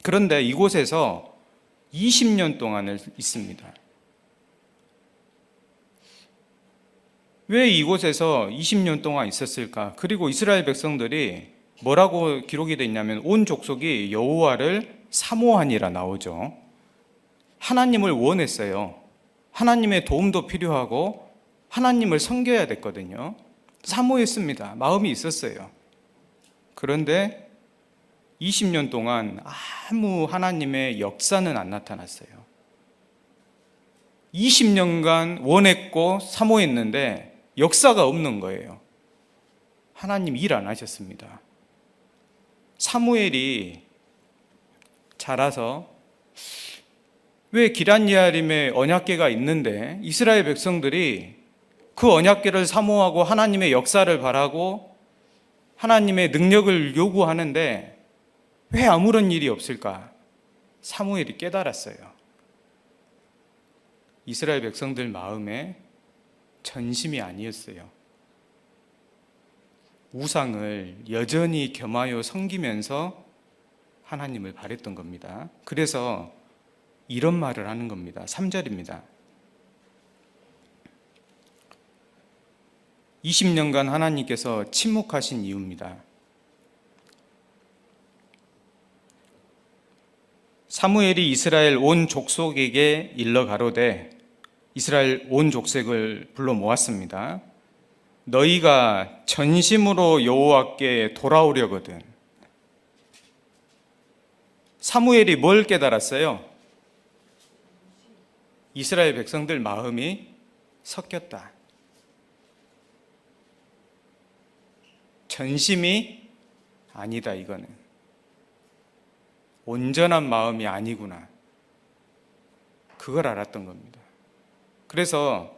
그런데 이곳에서 20년 동안을 있습니다. 왜 이곳에서 20년 동안 있었을까? 그리고 이스라엘 백성들이 뭐라고 기록이 되어 있냐면 온 족속이 여호와를 사모하니라 나오죠. 하나님을 원했어요. 하나님의 도움도 필요하고 하나님을 섬겨야 됐거든요. 사모했습니다. 마음이 있었어요. 그런데 20년 동안 아무 하나님의 역사는 안 나타났어요. 20년간 원했고 사모했는데 역사가 없는 거예요. 하나님 일 안 하셨습니다. 사무엘이 자라서 왜 기럇여야림에 언약궤가 있는데 이스라엘 백성들이 그 언약궤를 사모하고 하나님의 역사를 바라고 하나님의 능력을 요구하는데 왜 아무런 일이 없을까? 사무엘이 깨달았어요. 이스라엘 백성들 마음에 전심이 아니었어요. 우상을 여전히 겸하여 섬기면서 하나님을 바랬던 겁니다. 그래서 이런 말을 하는 겁니다. 3절입니다. 20년간 하나님께서 침묵하신 이유입니다. 사무엘이 이스라엘 온 족속에게 일러 가로되 이스라엘 온 족속을 불러 모았습니다. 너희가 전심으로 여호와께 돌아오려거든. 사무엘이 뭘 깨달았어요? 이스라엘 백성들 마음이 섞였다. 전심이 아니다, 이거는. 온전한 마음이 아니구나. 그걸 알았던 겁니다. 그래서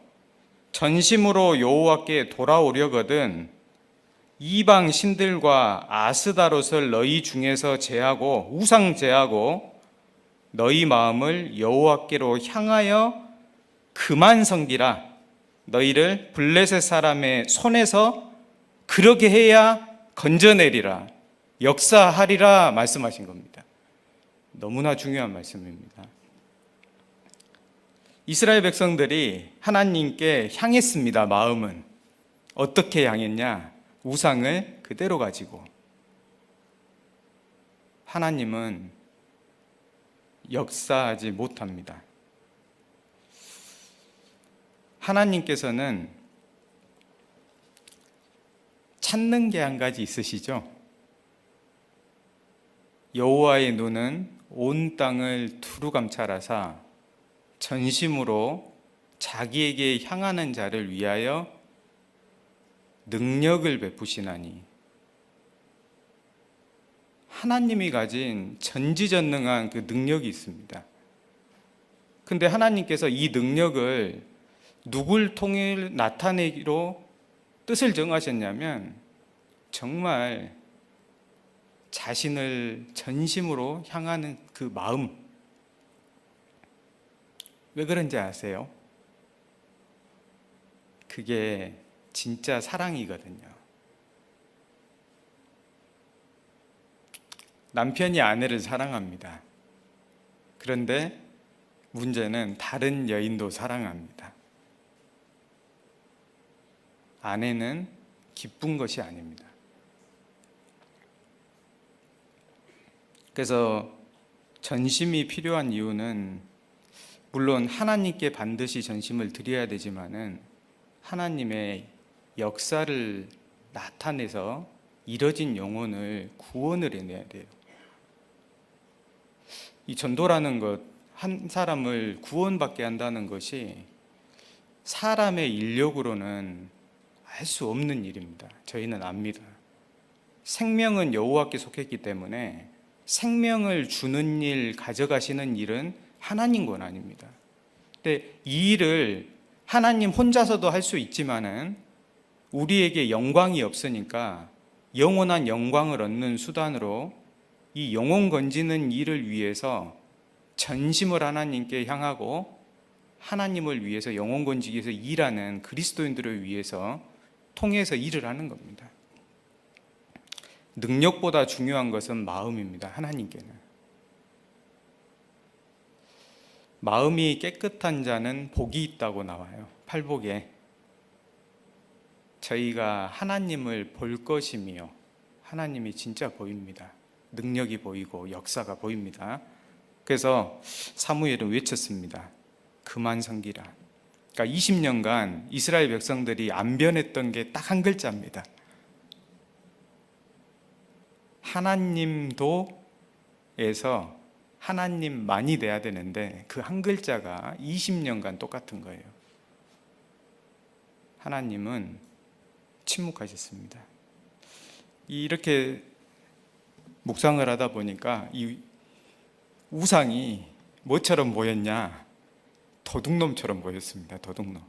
전심으로 여호와께 돌아오려거든 이방 신들과 아스다롯을 너희 중에서 제하고 우상 제하고 너희 마음을 여호와께로 향하여 그만 섬기라. 너희를 블레셋 사람의 손에서 그러게 해야 건져내리라. 역사하리라 말씀하신 겁니다. 너무나 중요한 말씀입니다. 이스라엘 백성들이 하나님께 향했습니다. 마음은 어떻게 향했냐? 우상을 그대로 가지고. 하나님은 역사하지 못합니다. 하나님께서는 찾는 게 한 가지 있으시죠? 여호와의 눈은 온 땅을 두루 감찰하사 전심으로 자기에게 향하는 자를 위하여 능력을 베푸시나니. 하나님이 가진 전지전능한 그 능력이 있습니다. 근데 하나님께서 이 능력을 누굴 통해 나타내기로 뜻을 정하셨냐면 정말 자신을 전심으로 향하는 그 마음. 왜 그런지 아세요? 그게 진짜 사랑이거든요. 남편이 아내를 사랑합니다. 그런데 문제는 다른 여인도 사랑합니다. 안에는 기쁜 것이 아닙니다. 그래서 전심이 필요한 이유는 물론 하나님께 반드시 전심을 드려야 되지만은 하나님의 역사를 나타내서 잃어진 영혼을 구원을 해내야 돼요. 이 전도라는 것, 한 사람을 구원받게 한다는 것이 사람의 인력으로는 할 수 없는 일입니다. 저희는 압니다. 생명은 여호와께 속했기 때문에 생명을 주는 일, 가져가시는 일은 하나님 건 아닙니다. 근데 이 일을 하나님 혼자서도 할 수 있지만은 우리에게 영광이 없으니까 영원한 영광을 얻는 수단으로 이 영혼 건지는 일을 위해서 전심을 하나님께 향하고 하나님을 위해서 영혼 건지기 위해서 일하는 그리스도인들을 위해서 통해서 일을 하는 겁니다. 능력보다 중요한 것은 마음입니다. 하나님께는. 마음이 깨끗한 자는 복이 있다고 나와요. 팔복에. 저희가 하나님을 볼 것이며 하나님이 진짜 보입니다. 능력이 보이고 역사가 보입니다. 그래서 사무엘은 외쳤습니다. 그만 섬기라. 그러니까 20년간 이스라엘 백성들이 안 변했던 게 딱 한 글자입니다. 하나님도에서 하나님만이 돼야 되는데 그 한 글자가 20년간 똑같은 거예요. 하나님은 침묵하셨습니다. 이렇게 묵상을 하다 보니까 이 우상이 뭐처럼 보였냐? 도둑놈처럼 보였습니다. 도둑놈.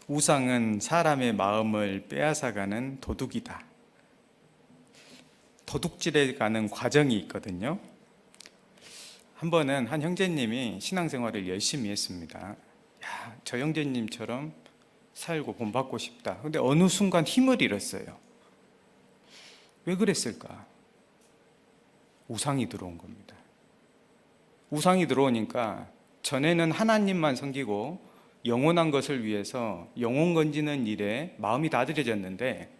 우상은 사람의 마음을 빼앗아가는 도둑이다. 도둑질에 가는 과정이 있거든요. 한 번은 한 형제님이 신앙생활을 열심히 했습니다. 야, 저 형제님처럼 살고 본받고 싶다. 근데 어느 순간 힘을 잃었어요. 왜 그랬을까? 우상이 들어온 겁니다. 우상이 들어오니까 전에는 하나님만 섬기고 영원한 것을 위해서 영혼 건지는 일에 마음이 다 들여졌는데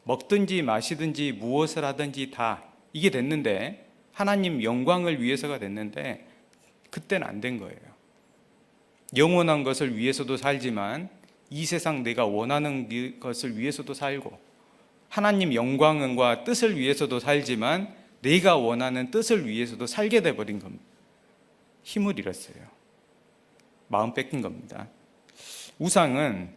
먹든지 마시든지 무엇을 하든지 다 이게 됐는데 하나님 영광을 위해서가 됐는데 그때는 안 된 거예요. 영원한 것을 위해서도 살지만 이 세상 내가 원하는 것을 위해서도 살고 하나님 영광과 뜻을 위해서도 살지만 내가 원하는 뜻을 위해서도 살게 돼버린 겁니다. 힘을 잃었어요. 마음 뺏긴 겁니다. 우상은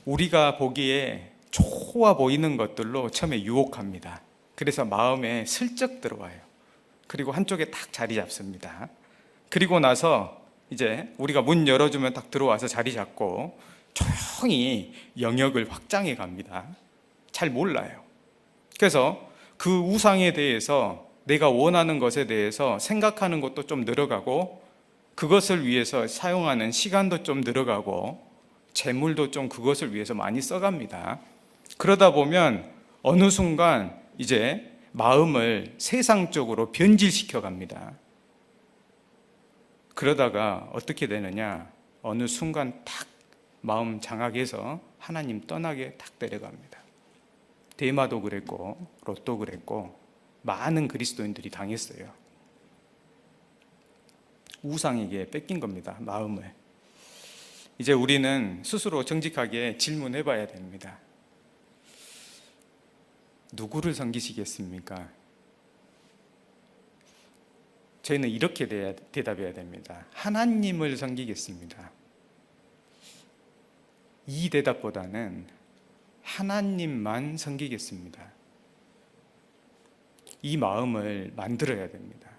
우리가 보기에 좋아 보이는 것들로 처음에 유혹합니다. 그래서 마음에 슬쩍 들어와요. 그리고 한쪽에 딱 자리 잡습니다. 그리고 나서 이제 우리가 문 열어주면 딱 들어와서 자리 잡고 조용히 영역을 확장해 갑니다. 잘 몰라요. 그래서 그 우상에 대해서 내가 원하는 것에 대해서 생각하는 것도 좀 늘어가고 그것을 위해서 사용하는 시간도 좀 늘어가고 재물도 좀 그것을 위해서 많이 써갑니다. 그러다 보면 어느 순간 이제 마음을 세상 쪽으로 변질시켜 갑니다. 그러다가 어떻게 되느냐? 어느 순간 탁 마음 장악해서 하나님 떠나게 탁 데려갑니다. 데마도 그랬고 롯도 그랬고 많은 그리스도인들이 당했어요. 우상에게 뺏긴 겁니다. 마음을. 이제 우리는 스스로 정직하게 질문해 봐야 됩니다. 누구를 섬기시겠습니까? 저희는 이렇게 대답해야 됩니다. 하나님을 섬기겠습니다. 이 대답보다는 하나님만 섬기겠습니다. 이 마음을 만들어야 됩니다.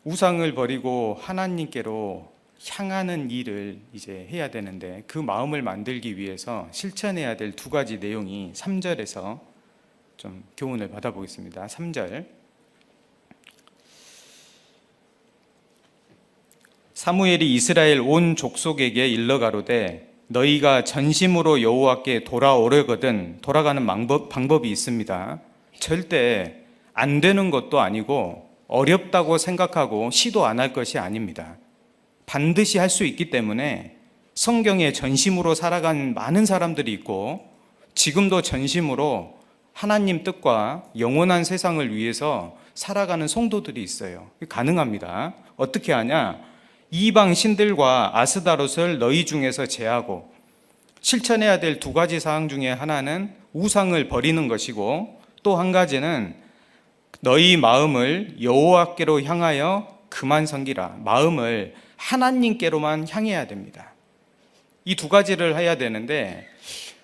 우상을 버리고 하나님께로 향하는 일을 이제 해야 되는데 그 마음을 만들기 위해서 실천해야 될 두 가지 내용이 3절에서 좀 교훈을 받아보겠습니다. 3절. 사무엘이 이스라엘 온 족속에게 일러 가로되 너희가 전심으로 여호와께 돌아오려거든 돌아가는 방법이 있습니다. 절대 안 되는 것도 아니고 어렵다고 생각하고 시도 안 할 것이 아닙니다. 반드시 할 수 있기 때문에 성경에 전심으로 살아간 많은 사람들이 있고 지금도 전심으로 하나님 뜻과 영원한 세상을 위해서 살아가는 성도들이 있어요. 가능합니다. 어떻게 하냐? 이방 신들과 아스다롯을 너희 중에서 제하고, 실천해야 될 두 가지 사항 중에 하나는 우상을 버리는 것이고, 또 한 가지는 너희 마음을 여호와께로 향하여 그만 섬기라. 마음을 하나님께로만 향해야 됩니다. 이 두 가지를 해야 되는데,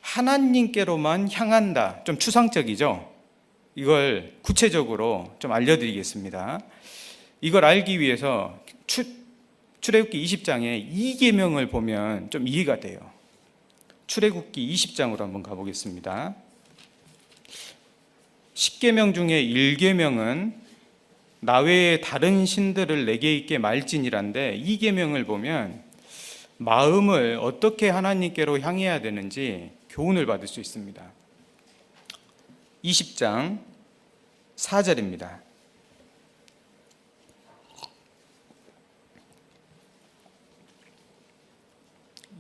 하나님께로만 향한다. 좀 추상적이죠? 이걸 구체적으로 좀 알려드리겠습니다. 이걸 알기 위해서 출애굽기 20장에 2계명을 보면 좀 이해가 돼요. 출애굽기 20장으로 한번 가보겠습니다. 10계명 중에 1계명은 나 외에 다른 신들을 내게 있게 말지니란데, 2계명을 보면 마음을 어떻게 하나님께로 향해야 되는지 교훈을 받을 수 있습니다. 20장 4절입니다.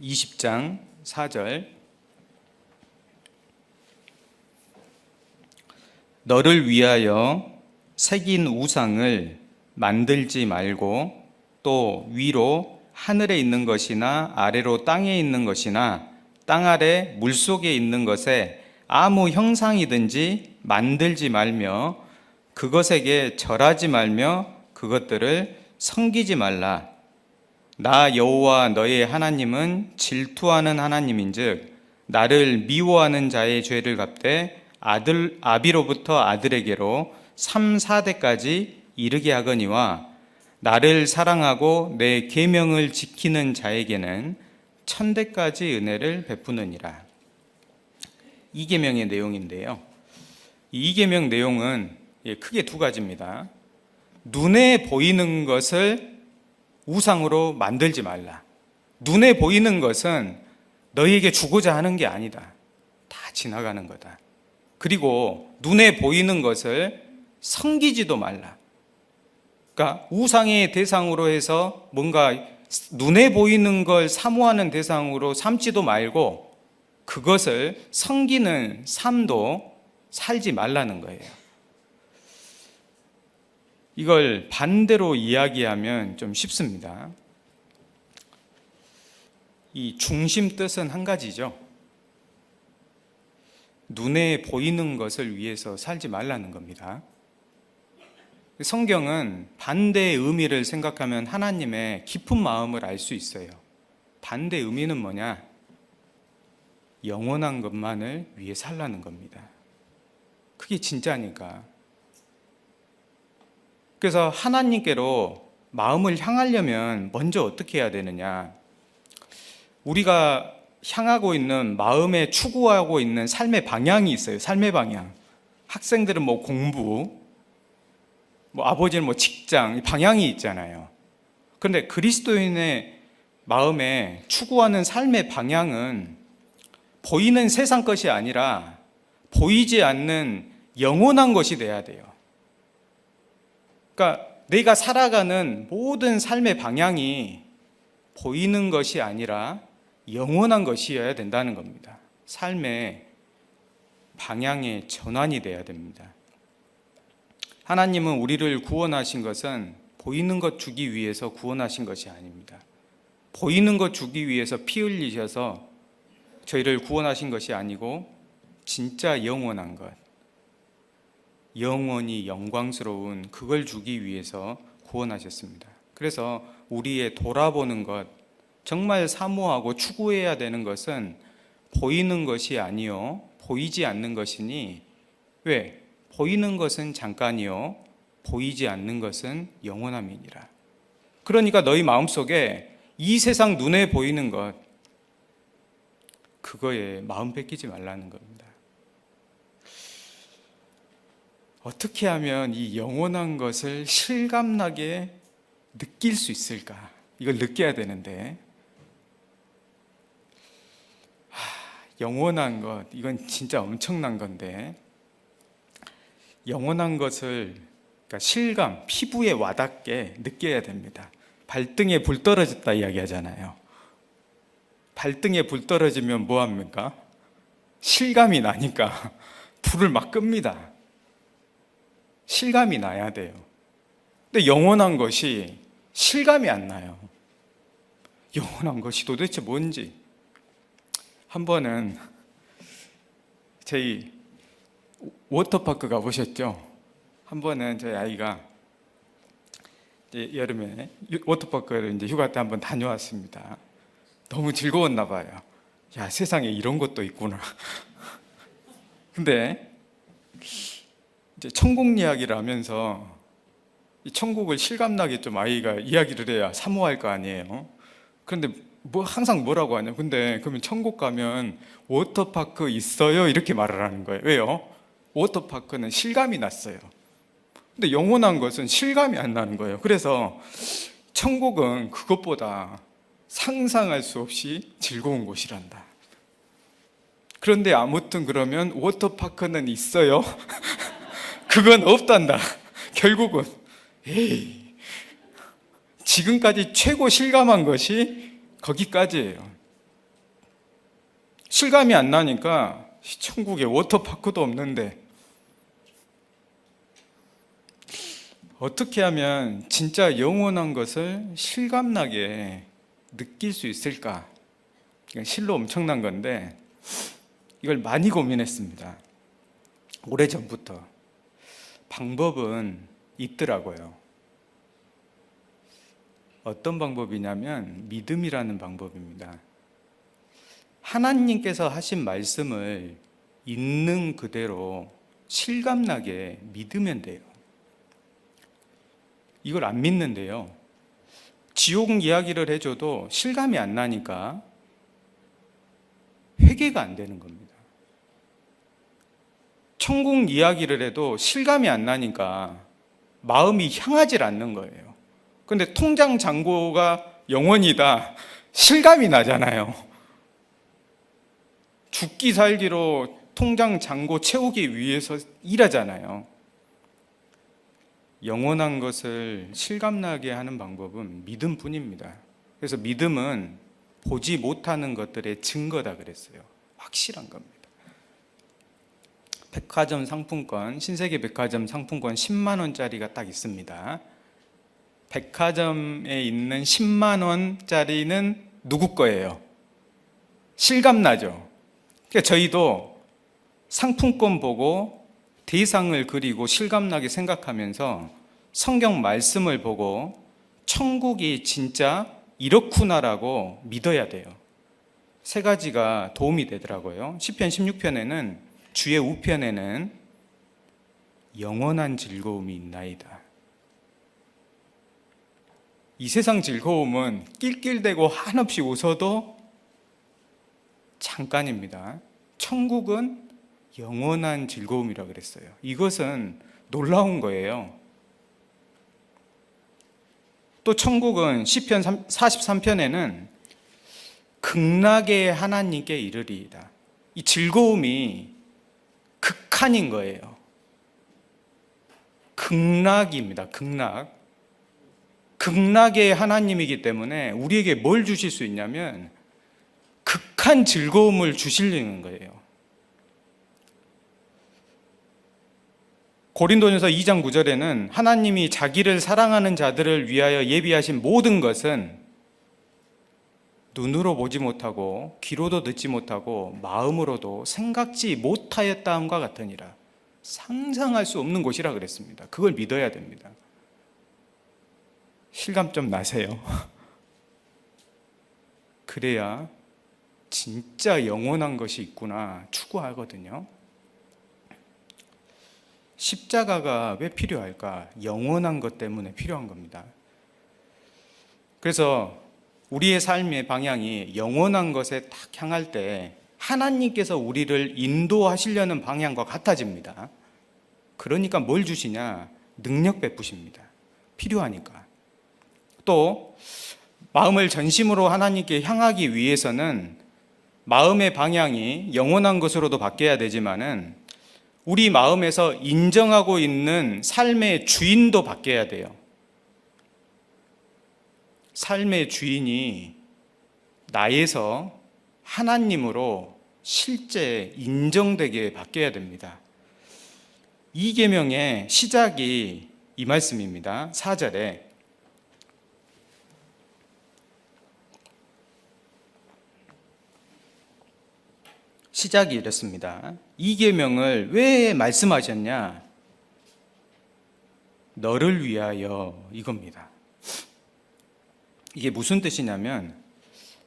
(20장 4절) 너를 위하여 새긴 우상을 만들지 말고, 또 위로 하늘에 있는 것이나 아래로 땅에 있는 것이나 땅 아래 물속에 있는 것에 아무 형상이든지 만들지 말며 그것에게 절하지 말며 그것들을 섬기지 말라. 나 여호와 너의 하나님은 질투하는 하나님인즉 나를 미워하는 자의 죄를 갚되 아비로부터 아들에게로 3, 4대까지 이르게 하거니와, 나를 사랑하고 내 계명을 지키는 자에게는 1000대까지 은혜를 베푸느니라. 이 계명의 내용인데요, 이 계명 내용은 크게 두 가지입니다. 눈에 보이는 것을 우상으로 만들지 말라. 눈에 보이는 것은 너희에게 주고자 하는 게 아니다. 다 지나가는 거다. 그리고 눈에 보이는 것을 섬기지도 말라. 그러니까 우상의 대상으로 해서 뭔가 눈에 보이는 걸 사모하는 대상으로 삼지도 말고 그것을 섬기는 삶도 살지 말라는 거예요. 이걸 반대로 이야기하면 좀 쉽습니다. 이 중심 뜻은 한 가지죠. 눈에 보이는 것을 위해서 살지 말라는 겁니다. 성경은 반대의 의미를 생각하면 하나님의 깊은 마음을 알 수 있어요. 반대의 의미는 뭐냐? 영원한 것만을 위해 살라는 겁니다. 그게 진짜니까. 그래서 하나님께로 마음을 향하려면 먼저 어떻게 해야 되느냐? 우리가 향하고 있는, 마음에 추구하고 있는 삶의 방향이 있어요. 삶의 방향. 학생들은 뭐 공부, 뭐 아버지는 뭐 직장, 방향이 있잖아요. 그런데 그리스도인의 마음에 추구하는 삶의 방향은 보이는 세상 것이 아니라 보이지 않는 영원한 것이 돼야 돼요. 그러니까 내가 살아가는 모든 삶의 방향이 보이는 것이 아니라 영원한 것이어야 된다는 겁니다. 삶의 방향의 전환이 돼야 됩니다. 하나님은 우리를 구원하신 것은 보이는 것 주기 위해서 구원하신 것이 아닙니다. 보이는 것 주기 위해서 피 흘리셔서 저희를 구원하신 것이 아니고 진짜 영원한 것, 영원히 영광스러운 그걸 주기 위해서 구원하셨습니다. 그래서 우리의 돌아보는 것, 정말 사모하고 추구해야 되는 것은 보이는 것이 아니요 보이지 않는 것이니, 왜? 보이는 것은 잠깐이요 보이지 않는 것은 영원함이니라. 그러니까 너희 마음속에 이 세상 눈에 보이는 것, 그거에 마음 뺏기지 말라는 겁니다. 어떻게 하면 이 영원한 것을 실감나게 느낄 수 있을까? 이걸 느껴야 되는데, 영원한 것, 이건 진짜 엄청난 건데, 영원한 것을, 그러니까 실감, 피부에 와닿게 느껴야 됩니다. 발등에 불 떨어졌다 이야기하잖아요. 발등에 불 떨어지면 뭐 합니까? 실감이 나니까 불을 막 끕니다. 실감이 나야 돼요. 근데 영원한 것이 실감이 안 나요. 영원한 것이 도대체 뭔지. 한 번은 저희 워터파크 가보셨죠? 한 번은 저희 아이가 이제 여름에 워터파크를 이제 휴가 때 한번 다녀왔습니다. 너무 즐거웠나 봐요. 야, 세상에 이런 것도 있구나. 근데 이제 천국 이야기를 하면서 이 천국을 실감나게 좀 아이가 이야기를 해야 사모할 거 아니에요. 그런데 뭐 항상 뭐라고 하냐? 근데 그러면 천국 가면 워터파크 있어요? 이렇게 말을 하는 거예요. 왜요? 워터파크는 실감이 났어요. 근데 영원한 것은 실감이 안 나는 거예요. 그래서 천국은 그것보다 상상할 수 없이 즐거운 곳이란다. 그런데 아무튼 그러면 워터파크는 있어요? 그건 없단다. 결국은 에이, 지금까지 최고 실감한 것이 거기까지예요. 실감이 안 나니까 천국에 워터파크도 없는데 어떻게 하면 진짜 영원한 것을 실감나게 느낄 수 있을까? 실로 엄청난 건데 이걸 많이 고민했습니다. 오래전부터. 방법은 있더라고요. 어떤 방법이냐면 믿음이라는 방법입니다. 하나님께서 하신 말씀을 있는 그대로 실감나게 믿으면 돼요. 이걸 안 믿는데요. 지옥 이야기를 해줘도 실감이 안 나니까 회개가 안 되는 겁니다. 천국 이야기를 해도 실감이 안 나니까 마음이 향하질 않는 거예요. 근데 통장 잔고가 영원이다. 실감이 나잖아요. 죽기 살기로 통장 잔고 채우기 위해서 일하잖아요. 영원한 것을 실감나게 하는 방법은 믿음뿐입니다. 그래서 믿음은 보지 못하는 것들의 증거다 그랬어요. 확실한 겁니다. 백화점 상품권, 신세계 백화점 상품권 10만 원짜리가 딱 있습니다. 백화점에 있는 10만 원짜리는 누구 거예요? 실감나죠? 그러니까 저희도 상품권 보고 대상을 그리고 실감나게 생각하면서 성경 말씀을 보고 천국이 진짜 이렇구나라고 믿어야 돼요. 세 가지가 도움이 되더라고요. 시편 16편에는 주의 우편에는 영원한 즐거움이 있나이다. 이 세상 즐거움은 낄낄대고 한없이 웃어도 잠깐입니다. 천국은 영원한 즐거움이라 그랬어요. 이것은 놀라운 거예요. 또 천국은 시편 43편에는 극락의 하나님께 이르리이다. 이 즐거움이 극한인 거예요. 극락입니다. 극락. 극락의 하나님이기 때문에 우리에게 뭘 주실 수 있냐면 극한 즐거움을 주시려는 거예요. 고린도전서 2장 9절에는 하나님이 자기를 사랑하는 자들을 위하여 예비하신 모든 것은 눈으로 보지 못하고 귀로도 듣지 못하고 마음으로도 생각지 못하였다함과 같으니라. 상상할 수 없는 곳이라 그랬습니다. 그걸 믿어야 됩니다. 실감 좀 나세요? 그래야 진짜 영원한 것이 있구나 추구하거든요. 십자가가 왜 필요할까? 영원한 것 때문에 필요한 겁니다. 그래서 우리의 삶의 방향이 영원한 것에 딱 향할 때 하나님께서 우리를 인도하시려는 방향과 같아집니다. 그러니까 뭘 주시냐? 능력 베푸십니다. 필요하니까. 또 마음을 전심으로 하나님께 향하기 위해서는 마음의 방향이 영원한 것으로도 바뀌어야 되지만은 우리 마음에서 인정하고 있는 삶의 주인도 바뀌어야 돼요. 삶의 주인이 나에서 하나님으로 실제 인정되게 바뀌어야 됩니다. 이 계명의 시작이 이 말씀입니다. 4절에 시작이 이렇습니다. 이 계명을 왜 말씀하셨냐? 너를 위하여, 이겁니다. 이게 무슨 뜻이냐면,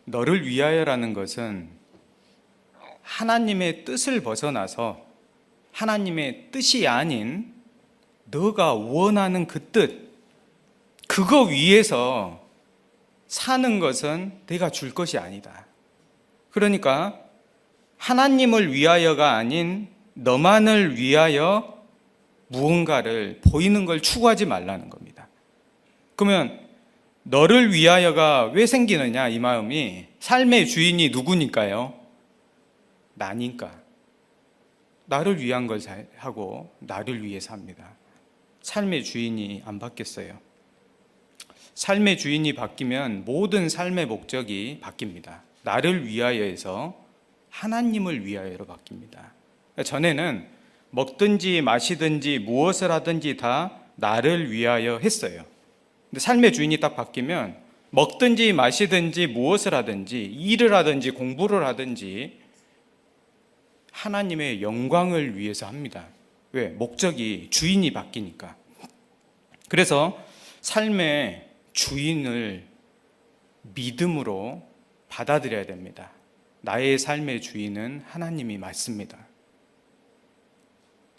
너를 위하여라는 것은 하나님의 뜻을 벗어나서 하나님의 뜻이 아닌 너가 원하는 그 뜻, 그거 위해서 사는 것은 내가 줄 것이 아니다. 그러니까 하나님을 위하여가 아닌 너만을 위하여 무언가를 보이는 걸 추구하지 말라는 겁니다. 그러면 너를 위하여가 왜 생기느냐, 이 마음이. 삶의 주인이 누구니까요? 나니까. 나를 위한 걸 하고 나를 위해 삽니다. 삶의 주인이 안 바뀌었어요. 삶의 주인이 바뀌면 모든 삶의 목적이 바뀝니다. 나를 위하여에서 하나님을 위하여로 바뀝니다. 전에는 먹든지 마시든지 무엇을 하든지 다 나를 위하여 했어요. 근데 삶의 주인이 딱 바뀌면 먹든지 마시든지 무엇을 하든지 일을 하든지 공부를 하든지 하나님의 영광을 위해서 합니다. 왜? 목적이, 주인이 바뀌니까. 그래서 삶의 주인을 믿음으로 받아들여야 됩니다. 나의 삶의 주인은 하나님이 맞습니다.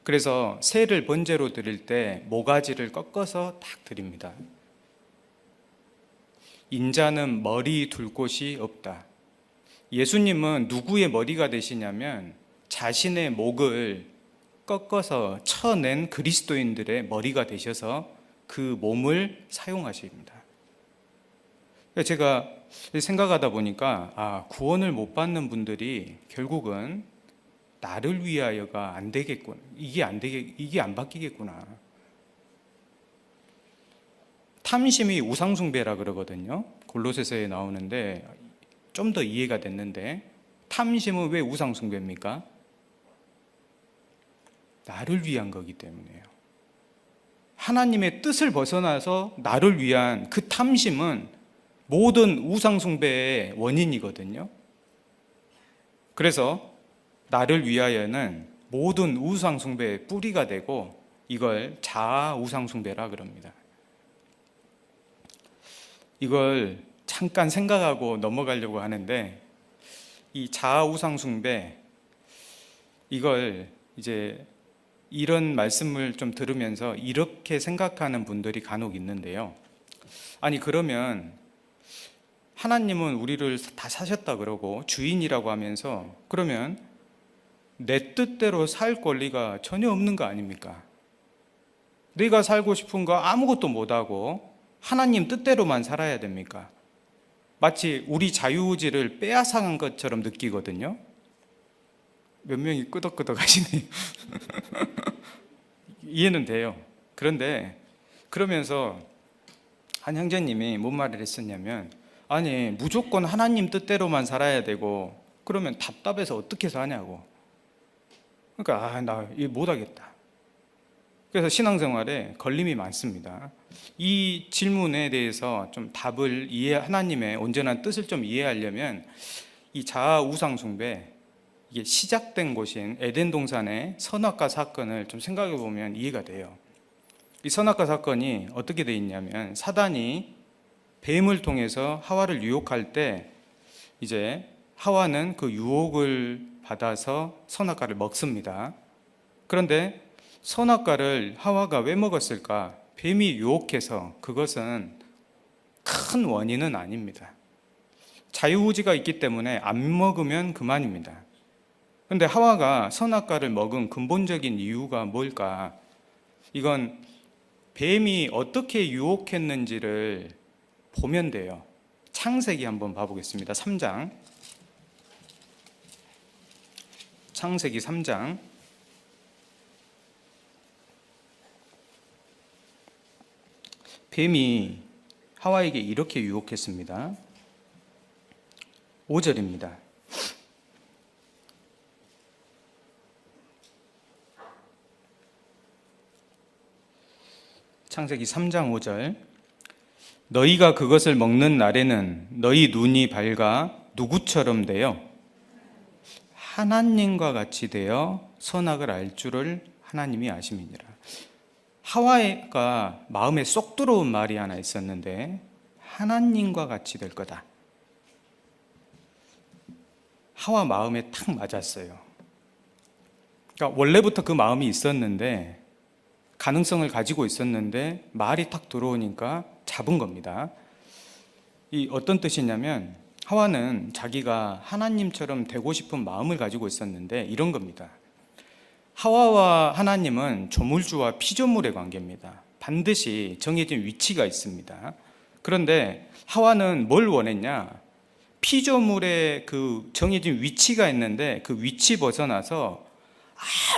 그래서 새를 번제로 드릴 때 모가지를 꺾어서 딱 드립니다. 인자는 머리 둘 곳이 없다. 예수님은 누구의 머리가 되시냐면 자신의 목을 꺾어서 쳐낸 그리스도인들의 머리가 되셔서 그 몸을 사용하십니다. 제가 생각하다 보니까 구원을 못 받는 분들이 결국은 나를 위하여가 안 되겠구나. 이게 안 바뀌겠구나. 탐심이 우상숭배라 그러거든요. 골로새서에 나오는데 좀 더 이해가 됐는데, 탐심은 왜 우상숭배입니까? 나를 위한 거기 때문이에요. 하나님의 뜻을 벗어나서 나를 위한 그 탐심은 모든 우상숭배의 원인이거든요. 그래서 나를 위하여는 모든 우상숭배의 뿌리가 되고 이걸 자아 우상숭배라 그럽니다. 이걸 잠깐 생각하고 넘어가려고 하는데, 이 자아 우상숭배, 이걸 이제 이런 말씀을 좀 들으면서 이렇게 생각하는 분들이 간혹 있는데요. 아니, 그러면 하나님은 우리를 다 사셨다 그러고 주인이라고 하면서, 그러면 내 뜻대로 살 권리가 전혀 없는 거 아닙니까? 내가 살고 싶은 거 아무것도 못하고 하나님 뜻대로만 살아야 됩니까? 마치 우리 자유의지를 빼앗아간 것처럼 느끼거든요. 몇 명이 끄덕끄덕 하시네요. 이해는 돼요. 그런데 그러면서 한 형제님이 뭔 말을 했었냐면, 아니 무조건 하나님 뜻대로만 살아야 되고 그러면 답답해서 어떻게 사냐고. 그러니까 나 이거 못하겠다. 그래서 신앙생활에 걸림이 많습니다. 이 질문에 대해서 좀 답을 하나님의 온전한 뜻을 좀 이해하려면 이 자아 우상 숭배, 이게 시작된 곳인 에덴 동산의 선악과 사건을 좀 생각해 보면 이해가 돼요. 이 선악과 사건이 어떻게 돼 있냐면, 사단이 뱀을 통해서 하와를 유혹할 때 이제 하와는 그 유혹을 받아서 선악과를 먹습니다. 그런데 선악과를 하와가 왜 먹었을까? 뱀이 유혹해서. 그것은 큰 원인은 아닙니다. 자유의지가 있기 때문에 안 먹으면 그만입니다. 그런데 하와가 선악과를 먹은 근본적인 이유가 뭘까? 이건 뱀이 어떻게 유혹했는지를 보면 돼요. 창세기 한번 봐보겠습니다. 3장. 창세기 3장. 뱀이 하와에게 이렇게 유혹했습니다. 5절입니다. 창세기 3장 5절. 너희가 그것을 먹는 날에는 너희 눈이 밝아 누구처럼 되어 하나님과 같이 되어 선악을 알 줄을 하나님이 아심이니라. 하와가 마음에 쏙 들어온 말이 하나 있었는데 하나님과 같이 될 거다. 하와 마음에 탁 맞았어요. 그러니까 원래부터 그 마음이 있었는데, 가능성을 가지고 있었는데 말이 탁 들어오니까 잡은 겁니다. 이 어떤 뜻이냐면, 하와는 자기가 하나님처럼 되고 싶은 마음을 가지고 있었는데 이런 겁니다. 하와와 하나님은 조물주와 피조물의 관계입니다. 반드시 정해진 위치가 있습니다. 그런데 하와는 뭘 원했냐? 피조물의 그 정해진 위치가 있는데 그 위치 벗어나서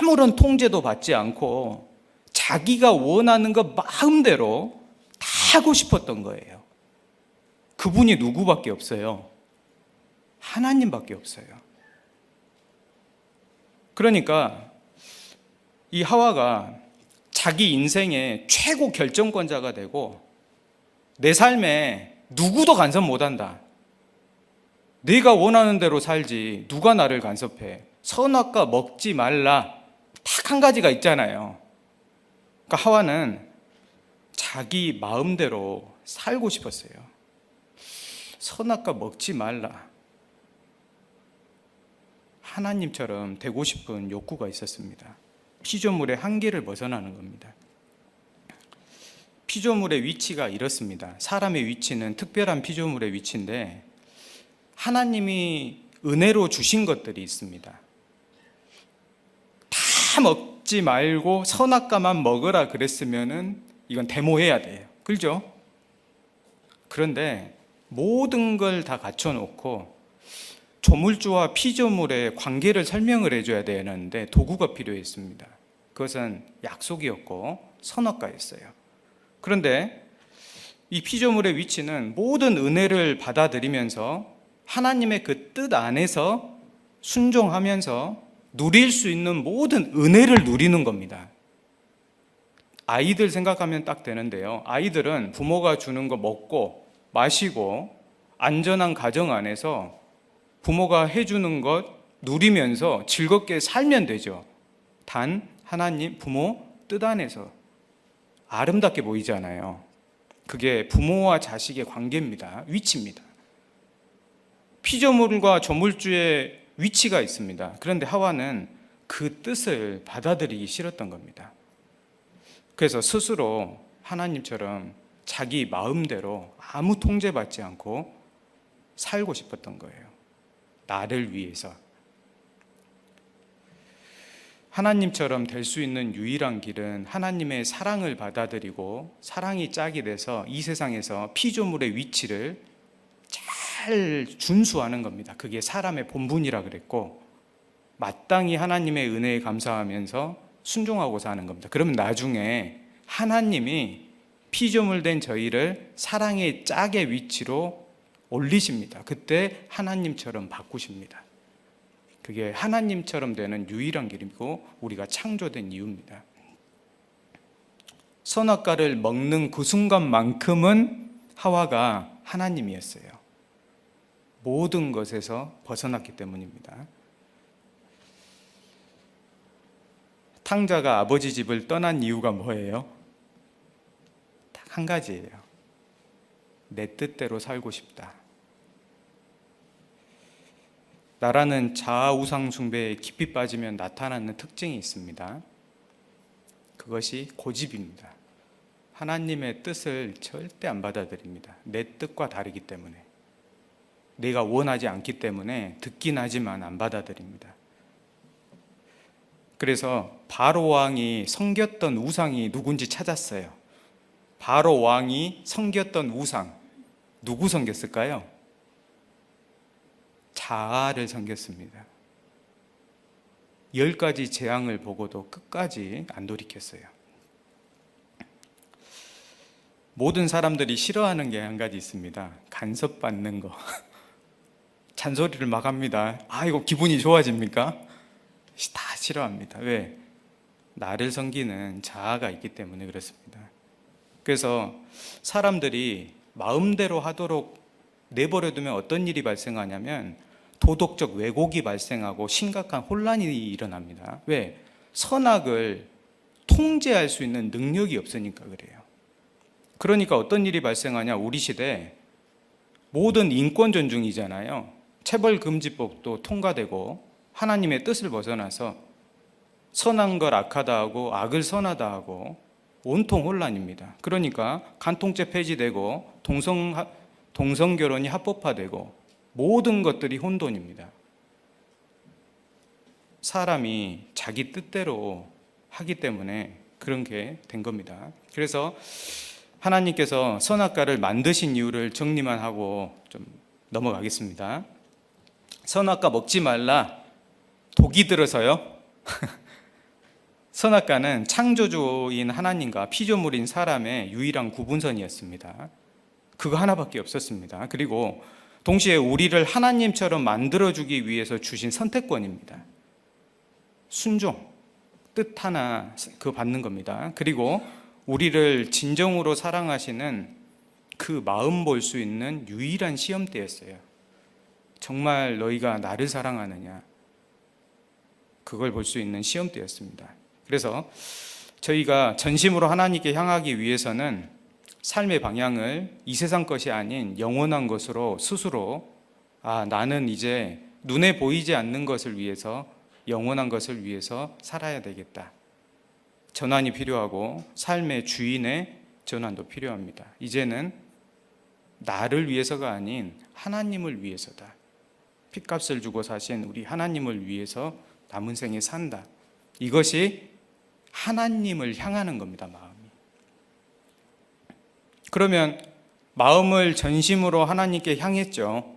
아무런 통제도 받지 않고 자기가 원하는 것 마음대로 다 하고 싶었던 거예요. 그분이 누구밖에 없어요? 하나님밖에 없어요. 그러니까 이 하와가 자기 인생의 최고 결정권자가 되고 내 삶에 누구도 간섭 못한다. 내가 원하는 대로 살지 누가 나를 간섭해. 선악과 먹지 말라. 딱 한 가지가 있잖아요. 그러니까 하와는 자기 마음대로 살고 싶었어요. 선악과 먹지 말라. 하나님처럼 되고 싶은 욕구가 있었습니다. 피조물의 한계를 벗어나는 겁니다. 피조물의 위치가 이렇습니다. 사람의 위치는 특별한 피조물의 위치인데 하나님이 은혜로 주신 것들이 있습니다. 다 먹지 말고 선악과만 먹으라 그랬으면은 이건 데모해야 돼요. 그렇죠? 그런데 모든 걸 다 갖춰놓고 조물주와 피조물의 관계를 설명을 해줘야 되는데 도구가 필요했습니다. 그것은 약속이었고 선악과였어요. 그런데 이 피조물의 위치는 모든 은혜를 받아들이면서 하나님의 그 뜻 안에서 순종하면서 누릴 수 있는 모든 은혜를 누리는 겁니다. 아이들 생각하면 딱 되는데요. 아이들은 부모가 주는 거 먹고 마시고 안전한 가정 안에서 부모가 해주는 것 누리면서 즐겁게 살면 되죠. 단 하나님 부모 뜻 안에서 아름답게 보이잖아요. 그게 부모와 자식의 관계입니다. 위치입니다. 피조물과 조물주의 위치가 있습니다. 그런데 하와는 그 뜻을 받아들이기 싫었던 겁니다. 그래서 스스로 하나님처럼 자기 마음대로 아무 통제받지 않고 살고 싶었던 거예요. 나를 위해서. 하나님처럼 될 수 있는 유일한 길은 하나님의 사랑을 받아들이고 사랑이 짝이 돼서 이 세상에서 피조물의 위치를 잘 준수하는 겁니다. 그게 사람의 본분이라 그랬고 마땅히 하나님의 은혜에 감사하면서 순종하고 사는 겁니다. 그러면 나중에 하나님이 피조물 된 저희를 사랑의 짝의 위치로 올리십니다. 그때 하나님처럼 바꾸십니다. 그게 하나님처럼 되는 유일한 길이고 우리가 창조된 이유입니다. 선악과를 먹는 그 순간만큼은 하와가 하나님이었어요. 모든 것에서 벗어났기 때문입니다. 탕자가 아버지 집을 떠난 이유가 뭐예요? 딱 한 가지예요. 내 뜻대로 살고 싶다. 나라는 자아우상 숭배에 깊이 빠지면 나타나는 특징이 있습니다. 그것이 고집입니다. 하나님의 뜻을 절대 안 받아들입니다. 내 뜻과 다르기 때문에. 내가 원하지 않기 때문에 듣긴 하지만 안 받아들입니다. 그래서 바로 왕이 섬겼던 우상이 누군지 찾았어요. 바로 왕이 섬겼던 우상, 누구 섬겼을까요? 자아를 섬겼습니다. 10가지 재앙을 보고도 끝까지 안 돌이켰어요. 모든 사람들이 싫어하는 게 한 가지 있습니다. 간섭받는 거. 잔소리를 막 합니다. 이거 기분이 좋아집니까? 다 싫어합니다. 왜? 나를 섬기는 자아가 있기 때문에 그렇습니다. 그래서 사람들이 마음대로 하도록 내버려두면 어떤 일이 발생하냐면 도덕적 왜곡이 발생하고 심각한 혼란이 일어납니다. 왜? 선악을 통제할 수 있는 능력이 없으니까 그래요. 그러니까 어떤 일이 발생하냐? 우리 시대 모든 인권 존중이잖아요. 체벌금지법도 통과되고 하나님의 뜻을 벗어나서 선한 걸 악하다 하고 악을 선하다 하고 온통 혼란입니다. 그러니까 간통죄 폐지되고 동성결혼이 합법화되고 모든 것들이 혼돈입니다. 사람이 자기 뜻대로 하기 때문에 그런 게 된 겁니다. 그래서 하나님께서 선악과를 만드신 이유를 정리만 하고 좀 넘어가겠습니다. 선악과 먹지 말라 독이 들어서요. 선악과는 창조주인 하나님과 피조물인 사람의 유일한 구분선이었습니다. 그거 하나밖에 없었습니다. 그리고 동시에 우리를 하나님처럼 만들어주기 위해서 주신 선택권입니다. 순종, 뜻 하나 받는 겁니다. 그리고 우리를 진정으로 사랑하시는 그 마음 볼 수 있는 유일한 시험대였어요. 정말 너희가 나를 사랑하느냐, 그걸 볼 수 있는 시험대였습니다. 그래서 저희가 전심으로 하나님께 향하기 위해서는 삶의 방향을 이 세상 것이 아닌 영원한 것으로 스스로 나는 이제 눈에 보이지 않는 것을 위해서, 영원한 것을 위해서 살아야 되겠다. 전환이 필요하고 삶의 주인의 전환도 필요합니다. 이제는 나를 위해서가 아닌 하나님을 위해서다. 핏값을 주고 사신 우리 하나님을 위해서 남은 생에 산다. 이것이 하나님을 향하는 겁니다. 마음이. 그러면 마음을 전심으로 하나님께 향했죠.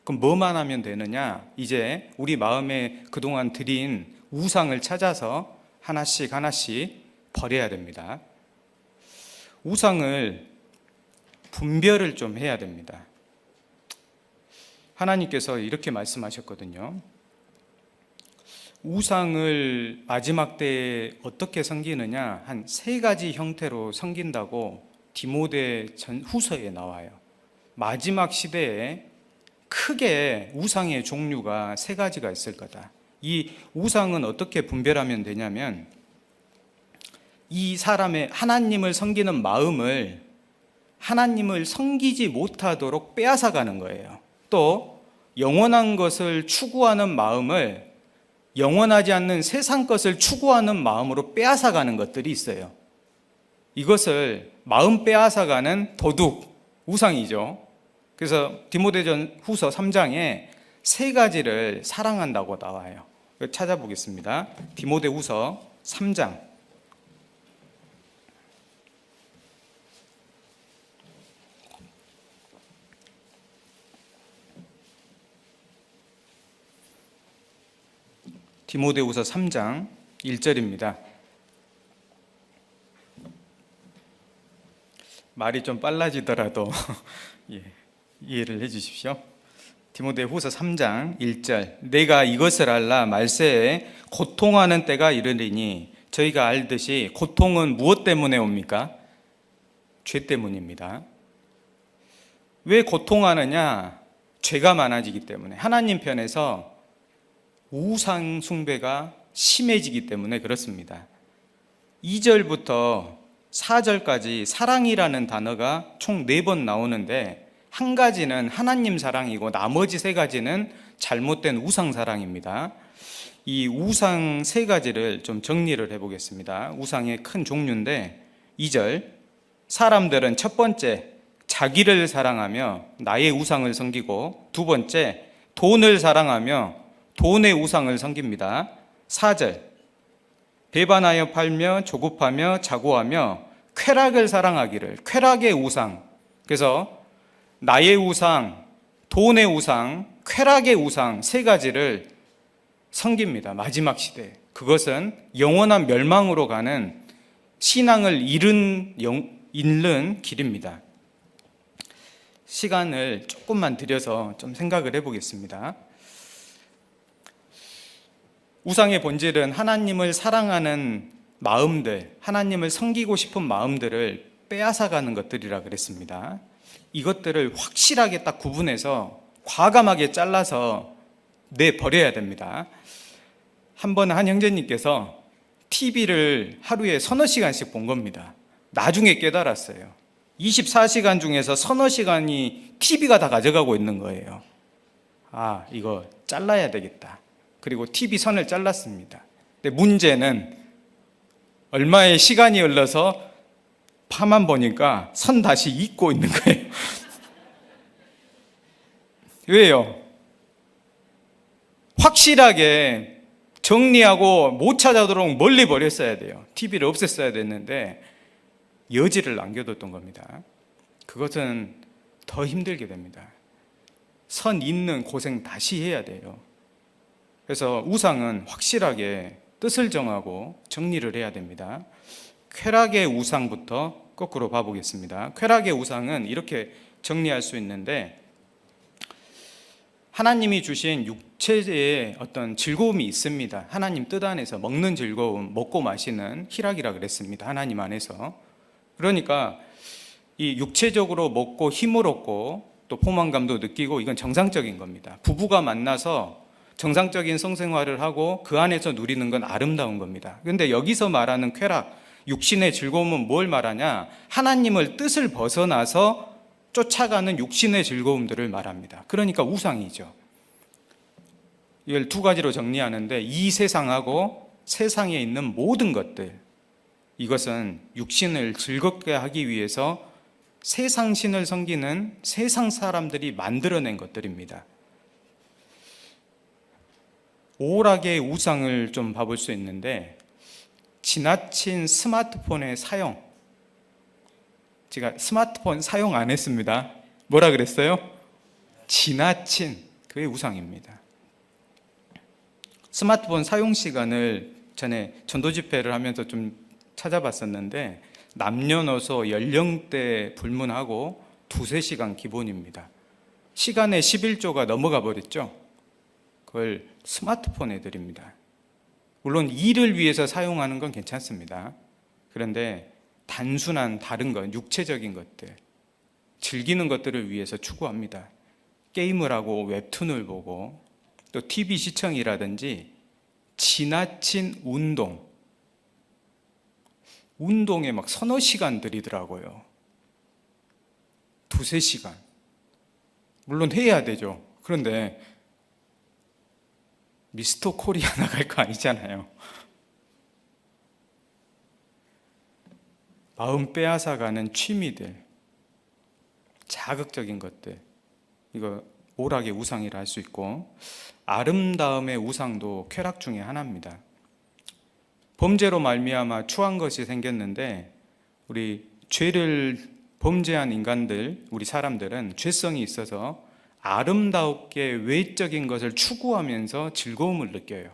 그럼 뭐만 하면 되느냐? 이제 우리 마음에 그동안 드린 우상을 찾아서 하나씩 버려야 됩니다. 우상을 분별을 좀 해야 됩니다. 하나님께서 이렇게 말씀하셨거든요. 우상을 마지막 때에 어떻게 섬기느냐, 한 3가지 형태로 섬긴다고 디모데 후서에 나와요. 마지막 시대에 크게 우상의 종류가 3가지가 있을 거다. 이 우상은 어떻게 분별하면 되냐면, 이 사람의 하나님을 섬기는 마음을 하나님을 섬기지 못하도록 빼앗아가는 거예요. 또 영원한 것을 추구하는 마음을 영원하지 않는 세상 것을 추구하는 마음으로 빼앗아가는 것들이 있어요. 이것을 마음 빼앗아가는 도둑, 우상이죠. 그래서 디모데 후서 3장에 3가지를 사랑한다고 나와요. 찾아보겠습니다. 디모데 후서 3장. 디모데후서 3장 1절입니다. 말이 좀 빨라지더라도 이해를 해 주십시오. 디모데후서 3장 1절. 내가 이것을 알라 말세에 고통하는 때가 이르리니 저희가 알듯이 고통은 무엇 때문에 옵니까? 죄 때문입니다. 왜 고통하느냐? 죄가 많아지기 때문에, 하나님 편에서 우상 숭배가 심해지기 때문에 그렇습니다. 2절부터 4절까지 사랑이라는 단어가 총 4번 나오는데, 한 가지는 하나님 사랑이고 나머지 3가지는 잘못된 우상 사랑입니다. 이 우상 3가지를 좀 정리를 해보겠습니다. 우상의 큰 종류인데, 2절, 사람들은 첫 번째 자기를 사랑하며 나의 우상을 섬기고, 2번째 돈을 사랑하며 돈의 우상을 섬깁니다. 4절, 배반하여 팔며 조급하며 자고하며 쾌락을 사랑하기를, 쾌락의 우상. 그래서 나의 우상, 돈의 우상, 쾌락의 우상 3가지를 섬깁니다. 마지막 시대. 그것은 영원한 멸망으로 가는, 신앙을 잃은 잃는 길입니다. 시간을 조금만 들여서 좀 생각을 해보겠습니다. 우상의 본질은 하나님을 사랑하는 마음들, 하나님을 섬기고 싶은 마음들을 빼앗아가는 것들이라 그랬습니다. 이것들을 확실하게 딱 구분해서 과감하게 잘라서 내버려야 됩니다. 한 번 한 형제님께서 TV를 하루에 서너 시간씩 본 겁니다. 나중에 깨달았어요. 24시간 중에서 서너 시간이 TV가 다 가져가고 있는 거예요. 아, 이거 잘라야 되겠다. 그리고 TV 선을 잘랐습니다. 근데 문제는 얼마의 시간이 흘러서 파만 보니까 선 다시 잇고 있는 거예요. 왜요? 확실하게 정리하고 못 찾아도록 멀리 버렸어야 돼요. TV를 없앴어야 됐는데 여지를 남겨뒀던 겁니다. 그것은 더 힘들게 됩니다. 선 잇는 고생 다시 해야 돼요. 그래서 우상은 확실하게 뜻을 정하고 정리를 해야 됩니다. 쾌락의 우상부터 거꾸로 봐보겠습니다. 쾌락의 우상은 이렇게 정리할 수 있는데, 하나님이 주신 육체의 어떤 즐거움이 있습니다. 하나님 뜻 안에서 먹는 즐거움, 먹고 마시는 희락이라 그랬습니다. 하나님 안에서. 그러니까 이 육체적으로 먹고 힘을 얻고 또 포만감도 느끼고, 이건 정상적인 겁니다. 부부가 만나서 정상적인 성생활을 하고 그 안에서 누리는 건 아름다운 겁니다. 그런데 여기서 말하는 쾌락, 육신의 즐거움은 뭘 말하냐? 하나님을 뜻을 벗어나서 쫓아가는 육신의 즐거움들을 말합니다. 그러니까 우상이죠. 이걸 두 가지로 정리하는데, 이 세상하고 세상에 있는 모든 것들, 이것은 육신을 즐겁게 하기 위해서 세상 신을 섬기는 세상 사람들이 만들어낸 것들입니다. 오락의 우상을 좀 봐볼 수 있는데, 지나친 스마트폰의 사용. 제가 스마트폰 사용 안 했습니다. 뭐라 그랬어요? 지나친, 그게 우상입니다. 스마트폰 사용 시간을 전에 전도 집회를 하면서 좀 찾아봤었는데, 남녀노소 연령대 불문하고 2-3시간 기본입니다. 시간의 11조가 넘어가 버렸죠. 그걸 스마트폰에 드립니다. 물론 일을 위해서 사용하는 건 괜찮습니다. 그런데 단순한 다른 것, 육체적인 것들, 즐기는 것들을 위해서 추구합니다. 게임을 하고 웹툰을 보고 또 TV 시청이라든지 지나친 운동에 막 서너 시간 들이더라고요. 2-3시간. 물론 해야 되죠. 그런데 미스터 코리아 나갈 거 아니잖아요. 마음 빼앗아가는 취미들, 자극적인 것들, 이거 오락의 우상이라 할 수 있고, 아름다움의 우상도 쾌락 중에 하나입니다. 범죄로 말미암아 추한 것이 생겼는데, 우리 죄를 범죄한 인간들, 우리 사람들은 죄성이 있어서 아름답게 외적인 것을 추구하면서 즐거움을 느껴요.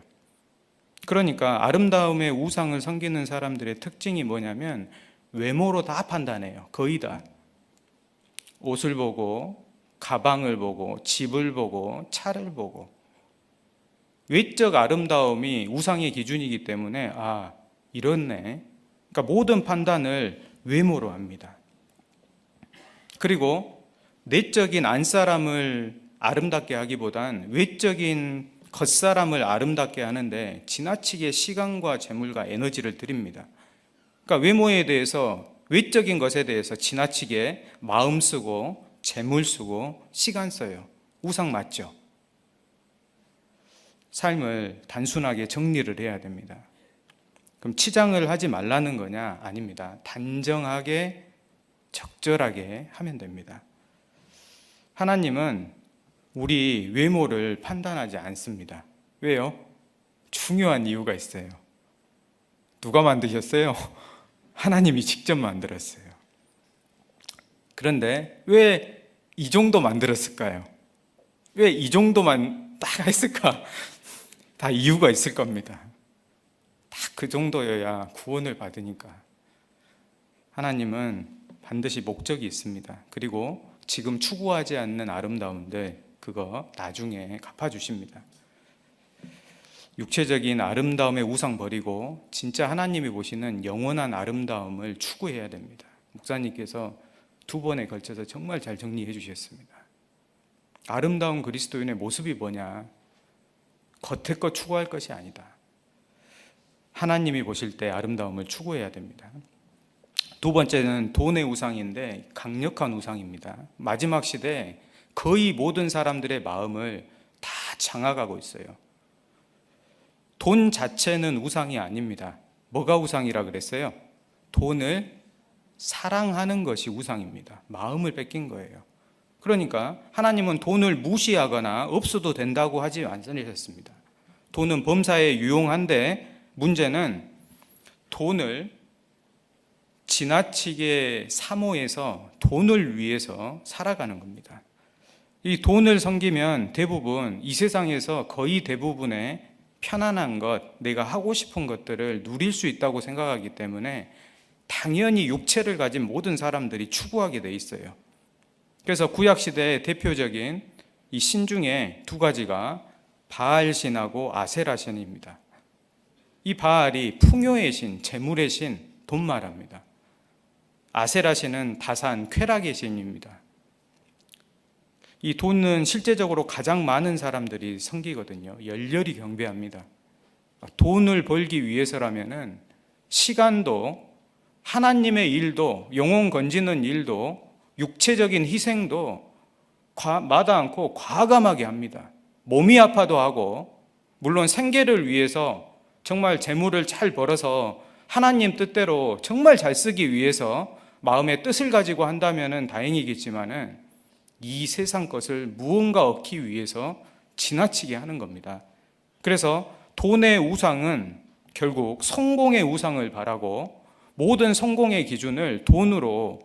그러니까 아름다움의 우상을 섬기는 사람들의 특징이 뭐냐면 외모로 다 판단해요. 거의 다. 옷을 보고, 가방을 보고, 집을 보고, 차를 보고. 외적 아름다움이 우상의 기준이기 때문에 아, 이렇네. 그러니까 모든 판단을 외모로 합니다. 그리고 내적인 안사람을 아름답게 하기보단 외적인 겉사람을 아름답게 하는데 지나치게 시간과 재물과 에너지를 들입니다. 그러니까 외모에 대해서, 외적인 것에 대해서 지나치게 마음 쓰고 재물 쓰고 시간 써요. 우상 맞죠? 삶을 단순하게 정리를 해야 됩니다. 그럼 치장을 하지 말라는 거냐? 아닙니다. 단정하게 적절하게 하면 됩니다. 하나님은 우리 외모를 판단하지 않습니다. 왜요? 중요한 이유가 있어요. 누가 만드셨어요? 하나님이 직접 만들었어요. 그런데 왜 이 정도 만들었을까요? 왜 이 정도만 딱 했을까? 다 이유가 있을 겁니다. 딱 그 정도여야 구원을 받으니까. 하나님은 반드시 목적이 있습니다. 그리고 지금 추구하지 않는 아름다움들, 그거 나중에 갚아주십니다. 육체적인 아름다움의 우상 버리고 진짜 하나님이 보시는 영원한 아름다움을 추구해야 됩니다. 목사님께서 2번에 걸쳐서 정말 잘 정리해 주셨습니다. 아름다운 그리스도인의 모습이 뭐냐? 겉의 것 추구할 것이 아니다. 하나님이 보실 때 아름다움을 추구해야 됩니다. 2번째는 돈의 우상인데 강력한 우상입니다. 마지막 시대에 거의 모든 사람들의 마음을 다 장악하고 있어요. 돈 자체는 우상이 아닙니다. 뭐가 우상이라 그랬어요? 돈을 사랑하는 것이 우상입니다. 마음을 뺏긴 거예요. 그러니까 하나님은 돈을 무시하거나 없어도 된다고 하지 않으셨습니다. 돈은 범사에 유용한데 문제는 돈을 지나치게 사모해서 돈을 위해서 살아가는 겁니다. 이 돈을 섬기면 대부분 이 세상에서 거의 대부분의 편안한 것, 내가 하고 싶은 것들을 누릴 수 있다고 생각하기 때문에 당연히 육체를 가진 모든 사람들이 추구하게 돼 있어요. 그래서 구약시대의 대표적인 이 신 중에 2가지가 바알신하고 아세라신입니다. 이 바알이 풍요의 신, 재물의 신, 돈 말합니다. 아세라신은 다산, 쾌락의 신입니다. 이 돈은 실제적으로 가장 많은 사람들이 섬기거든요. 열렬히 경배합니다. 돈을 벌기 위해서라면은 시간도, 하나님의 일도, 영혼 건지는 일도, 육체적인 희생도 마다 않고 과감하게 합니다. 몸이 아파도 하고, 물론 생계를 위해서 정말 재물을 잘 벌어서 하나님 뜻대로 정말 잘 쓰기 위해서 마음의 뜻을 가지고 한다면 다행이겠지만은 이 세상 것을 무언가 얻기 위해서 지나치게 하는 겁니다. 그래서 돈의 우상은 결국 성공의 우상을 바라고 모든 성공의 기준을 돈으로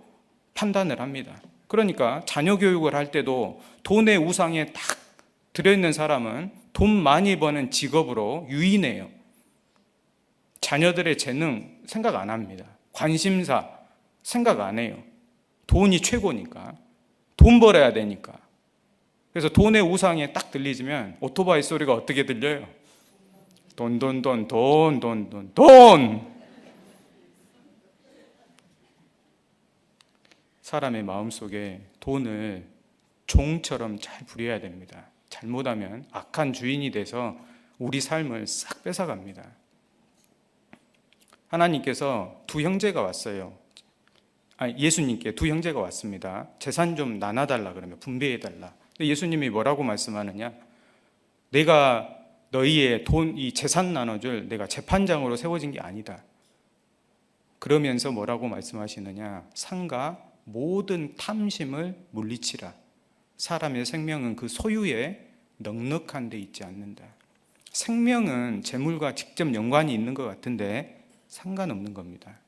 판단을 합니다. 그러니까 자녀 교육을 할 때도 돈의 우상에 딱 들어있는 사람은 돈 많이 버는 직업으로 유인해요. 자녀들의 재능 생각 안 합니다. 관심사 생각 안 해요. 돈이 최고니까. 돈 벌어야 되니까. 그래서 돈의 우상에 딱 들리면 오토바이 소리가 어떻게 들려요? 돈. 사람의 마음속에 돈을 종처럼 잘 부려야 됩니다. 잘못하면 악한 주인이 돼서 우리 삶을 싹 뺏어갑니다. 하나님께서 2 형제가 왔어요. 예수님께 2 형제가 왔습니다. 재산 좀 나눠달라 그러면 분배해달라. 예수님이 뭐라고 말씀하느냐? 내가 너희의 이 재산 나눠줄 내가 재판장으로 세워진 게 아니다. 그러면서 뭐라고 말씀하시느냐? 상가 모든 탐심을 물리치라. 사람의 생명은 그 소유에 넉넉한 데 있지 않는다. 생명은 재물과 직접 연관이 있는 것 같은데 상관없는 겁니다.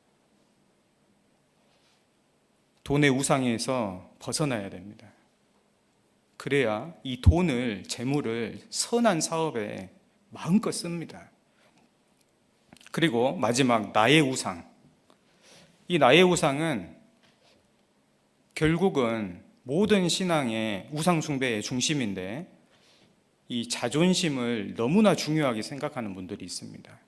돈의 우상에서 벗어나야 됩니다. 그래야 이 돈을, 재물을 선한 사업에 마음껏 씁니다. 그리고 마지막 나의 우상. 이 나의 우상은 결국은 모든 신앙의 우상 숭배의 중심인데 이 자존심을 너무나 중요하게 생각하는 분들이 있습니다.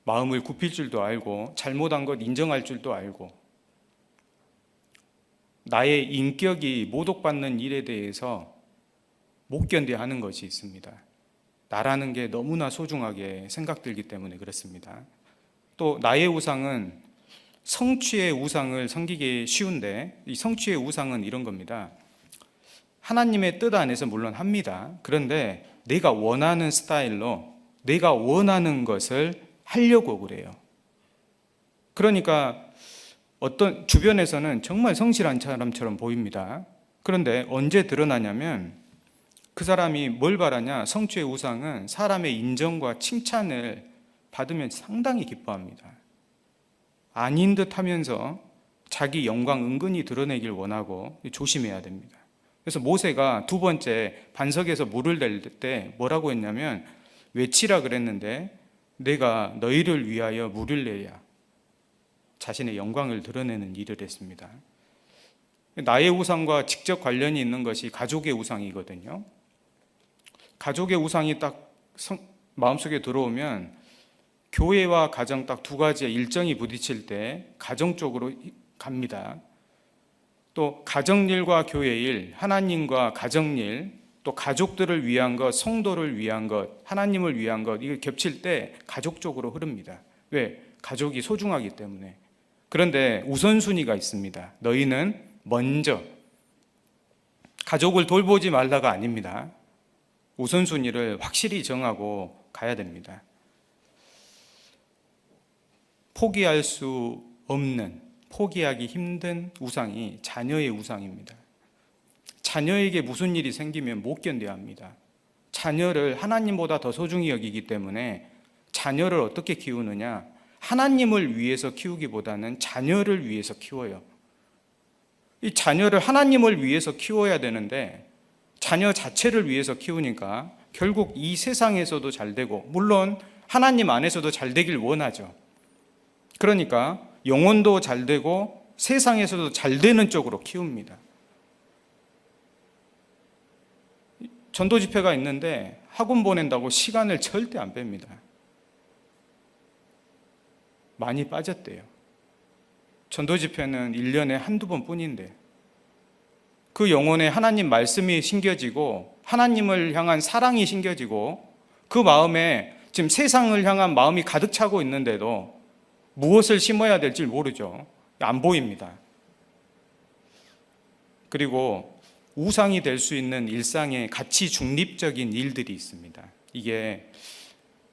마음을 굽힐 줄도 알고 잘못한 것 인정할 줄도 알고 나의 인격이 모독받는 일에 대해서 못 견뎌하는 것이 있습니다. 나라는 게 너무나 소중하게 생각들기 때문에 그렇습니다. 또 나의 우상은 성취의 우상을 섬기기 쉬운데 이 성취의 우상은 이런 겁니다. 하나님의 뜻 안에서 물론 합니다. 그런데 내가 원하는 스타일로 내가 원하는 것을 하려고 그래요. 그러니까 어떤 주변에서는 정말 성실한 사람처럼 보입니다. 그런데 언제 드러나냐면 그 사람이 뭘 바라냐? 성취의 우상은 사람의 인정과 칭찬을 받으면 상당히 기뻐합니다. 아닌 듯 하면서 자기 영광 은근히 드러내길 원하고 조심해야 됩니다. 그래서 모세가 2번째 반석에서 물을 낼 때 뭐라고 했냐면 외치라 그랬는데 내가 너희를 위하여 물을 내야 자신의 영광을 드러내는 일을 했습니다. 나의 우상과 직접 관련이 있는 것이 가족의 우상이거든요. 가족의 우상이 딱 마음속에 들어오면 교회와 가정 딱 두 가지의 일정이 부딪힐 때 가정 쪽으로 갑니다. 또 가정일과 교회일, 하나님과 가정일, 또 가족들을 위한 것, 성도를 위한 것, 하나님을 위한 것, 이거 겹칠 때 가족 쪽으로 흐릅니다. 왜? 가족이 소중하기 때문에. 그런데 우선순위가 있습니다. 너희는 먼저 가족을 돌보지 말라가 아닙니다. 우선순위를 확실히 정하고 가야 됩니다. 포기할 수 없는, 포기하기 힘든 우상이 자녀의 우상입니다. 자녀에게 무슨 일이 생기면 못 견뎌야 합니다. 자녀를 하나님보다 더 소중히 여기기 때문에 자녀를 어떻게 키우느냐? 하나님을 위해서 키우기보다는 자녀를 위해서 키워요. 이 자녀를 하나님을 위해서 키워야 되는데 자녀 자체를 위해서 키우니까 결국 이 세상에서도 잘 되고, 물론 하나님 안에서도 잘 되길 원하죠. 그러니까 영혼도 잘 되고 세상에서도 잘 되는 쪽으로 키웁니다. 전도 집회가 있는데 학원 보낸다고 시간을 절대 안 뺍니다. 많이 빠졌대요. 전도 집회는 1년에 한두 번 뿐인데 그 영혼에 하나님 말씀이 심겨지고 하나님을 향한 사랑이 심겨지고 그 마음에 지금 세상을 향한 마음이 가득 차고 있는데도 무엇을 심어야 될지 모르죠. 안 보입니다. 그리고 우상이 될 수 있는 일상의 가치 중립적인 일들이 있습니다. 이게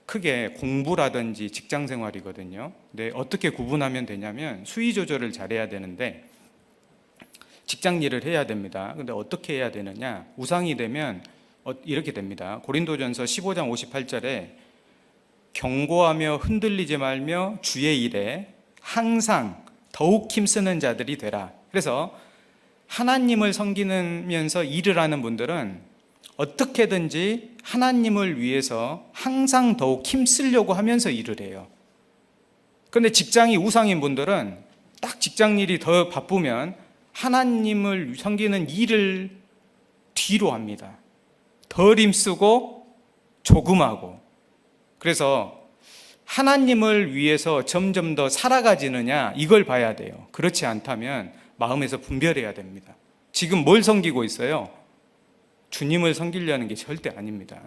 크게 공부라든지 직장 생활이거든요. 근데 어떻게 구분하면 되냐면 수위 조절을 잘해야 되는데 직장 일을 해야 됩니다. 근데 어떻게 해야 되느냐? 우상이 되면 이렇게 됩니다. 고린도전서 15장 58절에 경고하며 흔들리지 말며 주의 일에 항상 더욱 힘쓰는 자들이 되라. 그래서 하나님을 섬기면서 일을 하는 분들은 어떻게든지 하나님을 위해서 항상 더욱 힘쓰려고 하면서 일을 해요. 그런데 직장이 우상인 분들은 딱 직장 일이 더 바쁘면 하나님을 섬기는 일을 뒤로 합니다. 덜 힘쓰고 조금 하고. 그래서 하나님을 위해서 점점 더 살아가지느냐 이걸 봐야 돼요. 그렇지 않다면 마음에서 분별해야 됩니다. 지금 뭘 섬기고 있어요? 주님을 섬기려는 게 절대 아닙니다.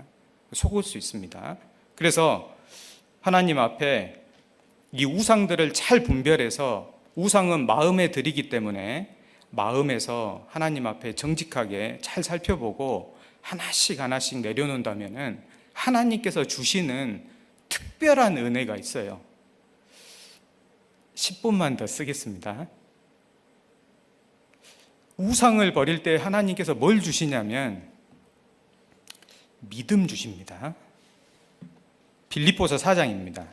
속을 수 있습니다. 그래서 하나님 앞에 이 우상들을 잘 분별해서, 우상은 마음에 들이기 때문에 마음에서 하나님 앞에 정직하게 잘 살펴보고 하나씩 하나씩 내려놓는다면은 하나님께서 주시는 특별한 은혜가 있어요. 10분만 더 쓰겠습니다. 우상을 버릴 때 하나님께서 뭘 주시냐면 믿음 주십니다. 빌립보서 4장입니다.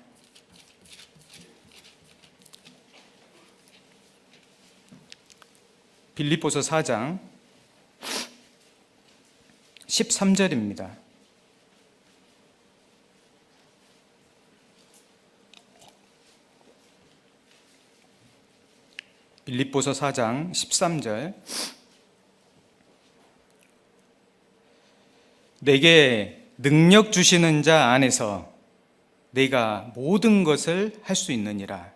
빌립보서 4장 13절입니다. 빌립보서 4장 13절. 내게 능력 주시는 자 안에서 내가 모든 것을 할 수 있느니라.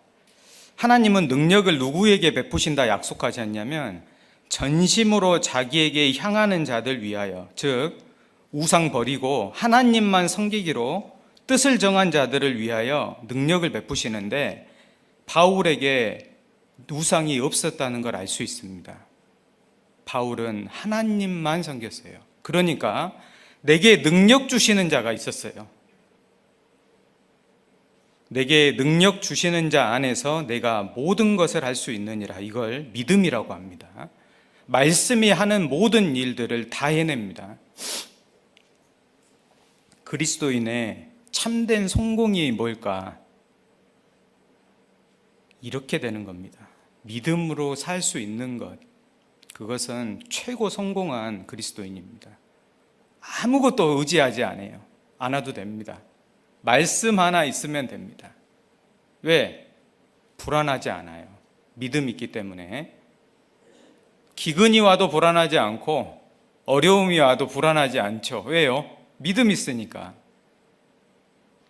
하나님은 능력을 누구에게 베푸신다 약속하셨냐면 전심으로 자기에게 향하는 자들 위하여, 즉 우상 버리고 하나님만 섬기기로 뜻을 정한 자들을 위하여 능력을 베푸시는데, 바울에게 우상이 없었다는 걸 알 수 있습니다. 바울은 하나님만 섬겼어요. 그러니까 내게 능력 주시는 자가 있었어요. 내게 능력 주시는 자 안에서 내가 모든 것을 할 수 있느니라. 이걸 믿음이라고 합니다. 말씀이 하는 모든 일들을 다 해냅니다. 그리스도인의 참된 성공이 뭘까? 이렇게 되는 겁니다. 믿음으로 살 수 있는 것, 그것은 최고 성공한 그리스도인입니다. 아무것도 의지하지 않아도 됩니다. 말씀 하나 있으면 됩니다. 왜? 불안하지 않아요. 믿음이 있기 때문에. 기근이 와도 불안하지 않고 어려움이 와도 불안하지 않죠. 왜요? 믿음이 있으니까.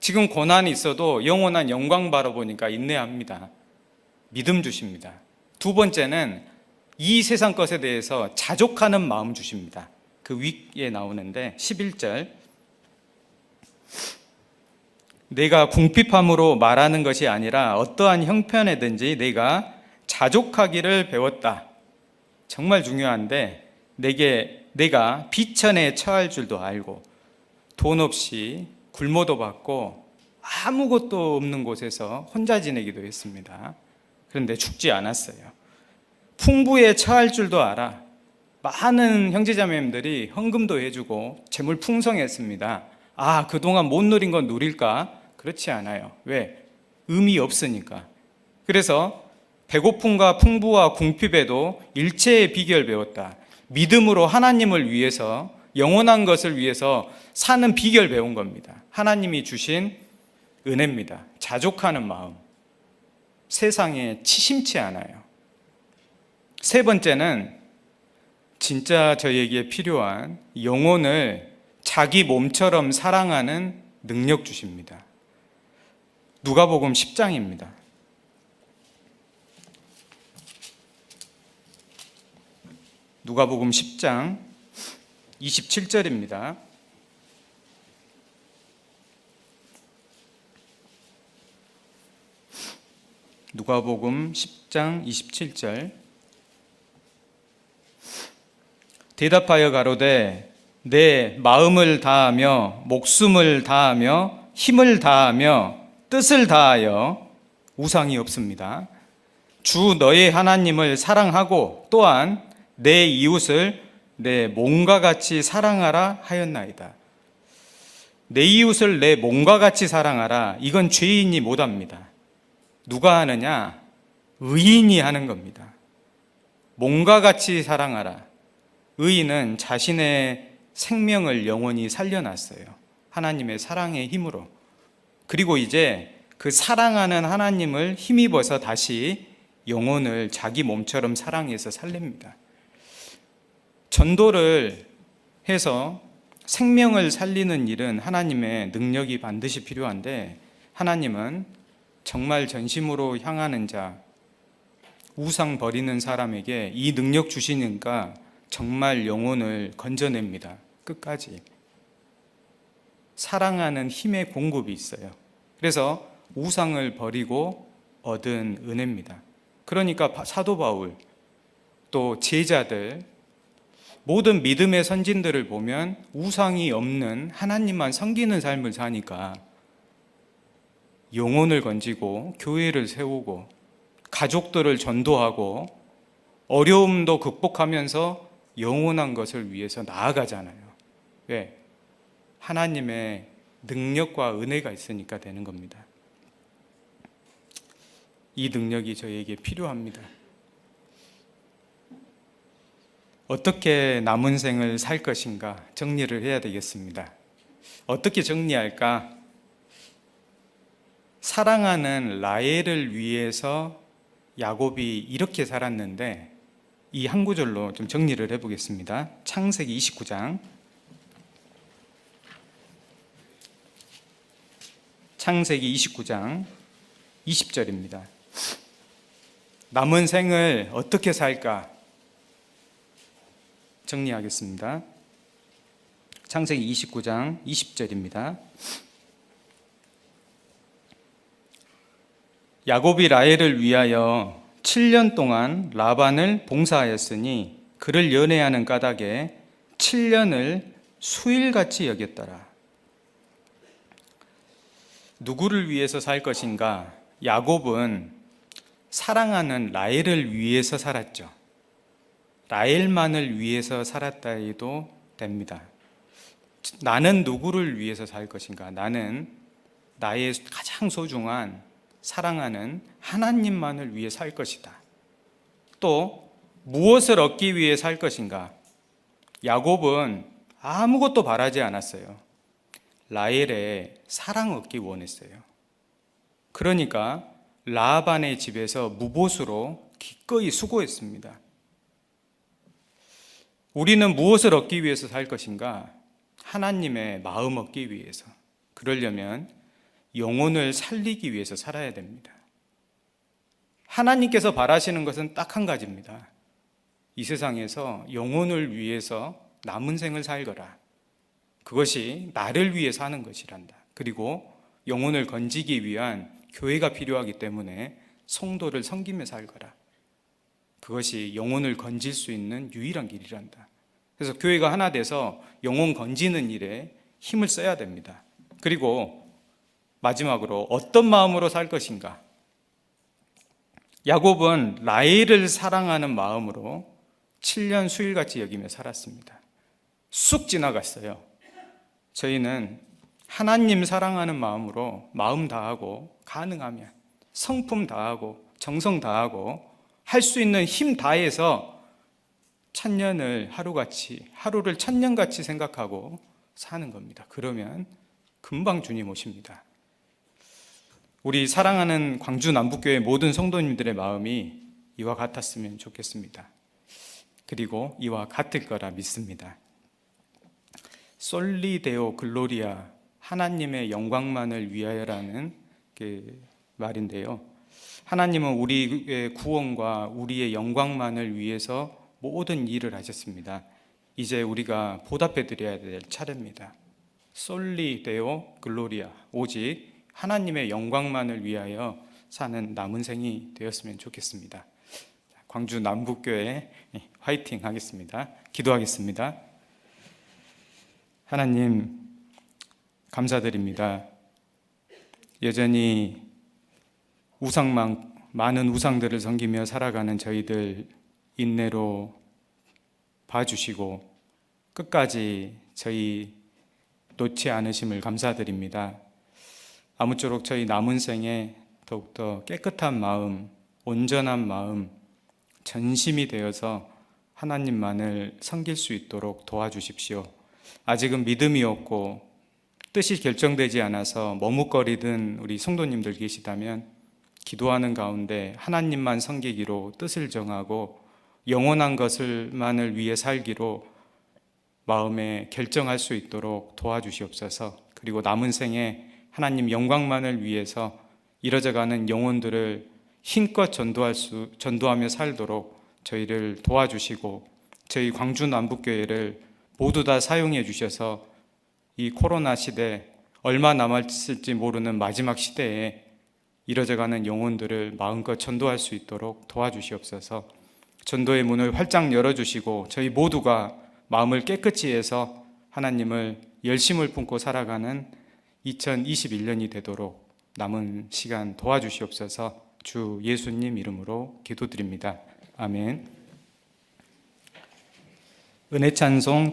지금 고난이 있어도 영원한 영광 바라보니까 인내합니다. 믿음 주십니다. 두 번째는 이 세상 것에 대해서 자족하는 마음 주십니다. 그 위에 나오는데 11절, 내가 궁핍함으로 말하는 것이 아니라 어떠한 형편에든지 내가 자족하기를 배웠다. 정말 중요한데, 내가 비천에 처할 줄도 알고 돈 없이 굶어도 받고 아무것도 없는 곳에서 혼자 지내기도 했습니다. 그런데 죽지 않았어요. 풍부에 처할 줄도 알아. 많은 형제자매님들이 헌금도 해주고 재물 풍성했습니다. 아, 그동안 못 누린 건 누릴까? 그렇지 않아요. 왜? 의미 없으니까. 그래서 배고픔과 풍부와 궁핍에도 일체의 비결 배웠다. 믿음으로 하나님을 위해서, 영원한 것을 위해서 사는 비결 배운 겁니다. 하나님이 주신 은혜입니다. 자족하는 마음. 세상에 치심치 않아요. 세 번째는 진짜 저에게 필요한 영혼을 자기 몸처럼 사랑하는 능력 주십니다. 누가복음 10장입니다. 누가복음 10장 27절입니다. 누가복음 10장 27절, 대답하여 가로되 내 마음을 다하며 목숨을 다하며 힘을 다하며 뜻을 다하여 우상이 없습니다. 주 너의 하나님을 사랑하고 또한 내 이웃을 내 몸과 같이 사랑하라 하였나이다. 내 이웃을 내 몸과 같이 사랑하라. 이건 죄인이 못합니다. 누가 하느냐? 의인이 하는 겁니다. 몸과 같이 사랑하라. 의인은 자신의 생명을 영원히 살려놨어요. 하나님의 사랑의 힘으로. 그리고 이제 그 사랑하는 하나님을 힘입어서 다시 영혼을 자기 몸처럼 사랑해서 살립니다. 전도를 해서 생명을 살리는 일은 하나님의 능력이 반드시 필요한데, 하나님은 정말 전심으로 향하는 자, 우상 버리는 사람에게 이 능력 주시니까 정말 영혼을 건져냅니다. 끝까지. 사랑하는 힘의 공급이 있어요. 그래서 우상을 버리고 얻은 은혜입니다. 그러니까 사도 바울, 또 제자들, 모든 믿음의 선진들을 보면 우상이 없는 하나님만 섬기는 삶을 사니까 영혼을 건지고 교회를 세우고 가족들을 전도하고 어려움도 극복하면서 영원한 것을 위해서 나아가잖아요. 왜? 하나님의 능력과 은혜가 있으니까 되는 겁니다. 이 능력이 저에게 필요합니다. 어떻게 남은 생을 살 것인가 정리를 해야 되겠습니다. 어떻게 정리할까? 사랑하는 라헬을 위해서 야곱이 이렇게 살았는데, 이 한 구절로 좀 정리를 해보겠습니다. 창세기 29장. 창세기 29장 20절입니다. 남은 생을 어떻게 살까? 정리하겠습니다. 창세기 29장 20절입니다. 야곱이 라헬을 위하여 7년 동안 라반을 봉사하였으니 그를 연애하는 까닭에 7년을 수일같이 여겼더라. 누구를 위해서 살 것인가? 야곱은 사랑하는 라헬을 위해서 살았죠. 라헬만을 위해서 살았다 해도 됩니다. 나는 누구를 위해서 살 것인가? 나는 나의 가장 소중한 사랑하는 하나님만을 위해 살 것이다. 또 무엇을 얻기 위해 살 것인가? 야곱은 아무것도 바라지 않았어요. 라헬의 사랑 얻기 원했어요. 그러니까 라반의 집에서 무보수로 기꺼이 수고했습니다. 우리는 무엇을 얻기 위해서 살 것인가? 하나님의 마음 얻기 위해서. 그러려면 영혼을 살리기 위해서 살아야 됩니다. 하나님께서 바라시는 것은 딱 한 가지입니다. 이 세상에서 영혼을 위해서 남은 생을 살거라. 그것이 나를 위해 사는 것이란다. 그리고 영혼을 건지기 위한 교회가 필요하기 때문에 성도를 섬기며 살거라. 그것이 영혼을 건질 수 있는 유일한 길이란다. 그래서 교회가 하나 돼서 영혼 건지는 일에 힘을 써야 됩니다. 그리고 마지막으로 어떤 마음으로 살 것인가? 야곱은 라헬을 사랑하는 마음으로 7년 수일같이 여기며 살았습니다. 쑥 지나갔어요. 저희는 하나님 사랑하는 마음으로 마음 다하고 가능하면 성품 다하고 정성 다하고 할 수 있는 힘 다해서 천년을 하루를 천년같이 생각하고 사는 겁니다. 그러면 금방 주님 오십니다. 우리 사랑하는 광주 남북교회 모든 성도님들의 마음이 이와 같았으면 좋겠습니다. 그리고 이와 같을 거라 믿습니다. 솔리 데오 글로리아, 하나님의 영광만을 위하여라는 그 말인데요. 하나님은 우리의 구원과 우리의 영광만을 위해서 모든 일을 하셨습니다. 이제 우리가 보답해 드려야 될 차례입니다. 솔리 데오 글로리아, 오직 하나님의 영광만을 위하여 사는 남은 생이 되었으면 좋겠습니다. 광주 남북교회 화이팅 하겠습니다. 기도하겠습니다. 하나님 감사드립니다. 여전히 많은 우상들을 섬기며 살아가는 저희들 인내로 봐주시고 끝까지 저희 놓지 않으심을 감사드립니다. 아무쪼록 저희 남은 생에 더욱더 깨끗한 마음, 온전한 마음, 전심이 되어서 하나님만을 섬길 수 있도록 도와주십시오. 아직은 믿음이 없고 뜻이 결정되지 않아서 머뭇거리던 우리 성도님들 계시다면 기도하는 가운데 하나님만 섬기기로 뜻을 정하고 영원한 것을만을 위해 살기로 마음에 결정할 수 있도록 도와주시옵소서. 그리고 남은 생에 하나님 영광만을 위해서 이뤄져가는 영혼들을 힘껏 전도하며 살도록 저희를 도와주시고 저희 광주 남북교회를 모두 다 사용해 주셔서 이 코로나 시대 얼마 남았을지 모르는 마지막 시대에 이뤄져가는 영혼들을 마음껏 전도할 수 있도록 도와주시옵소서. 전도의 문을 활짝 열어주시고 저희 모두가 마음을 깨끗이 해서 하나님을 열심을 품고 살아가는 2021년이 되도록 남은 시간 도와주시옵소서. 주 예수님 이름으로 기도드립니다. 아멘. 은혜 찬송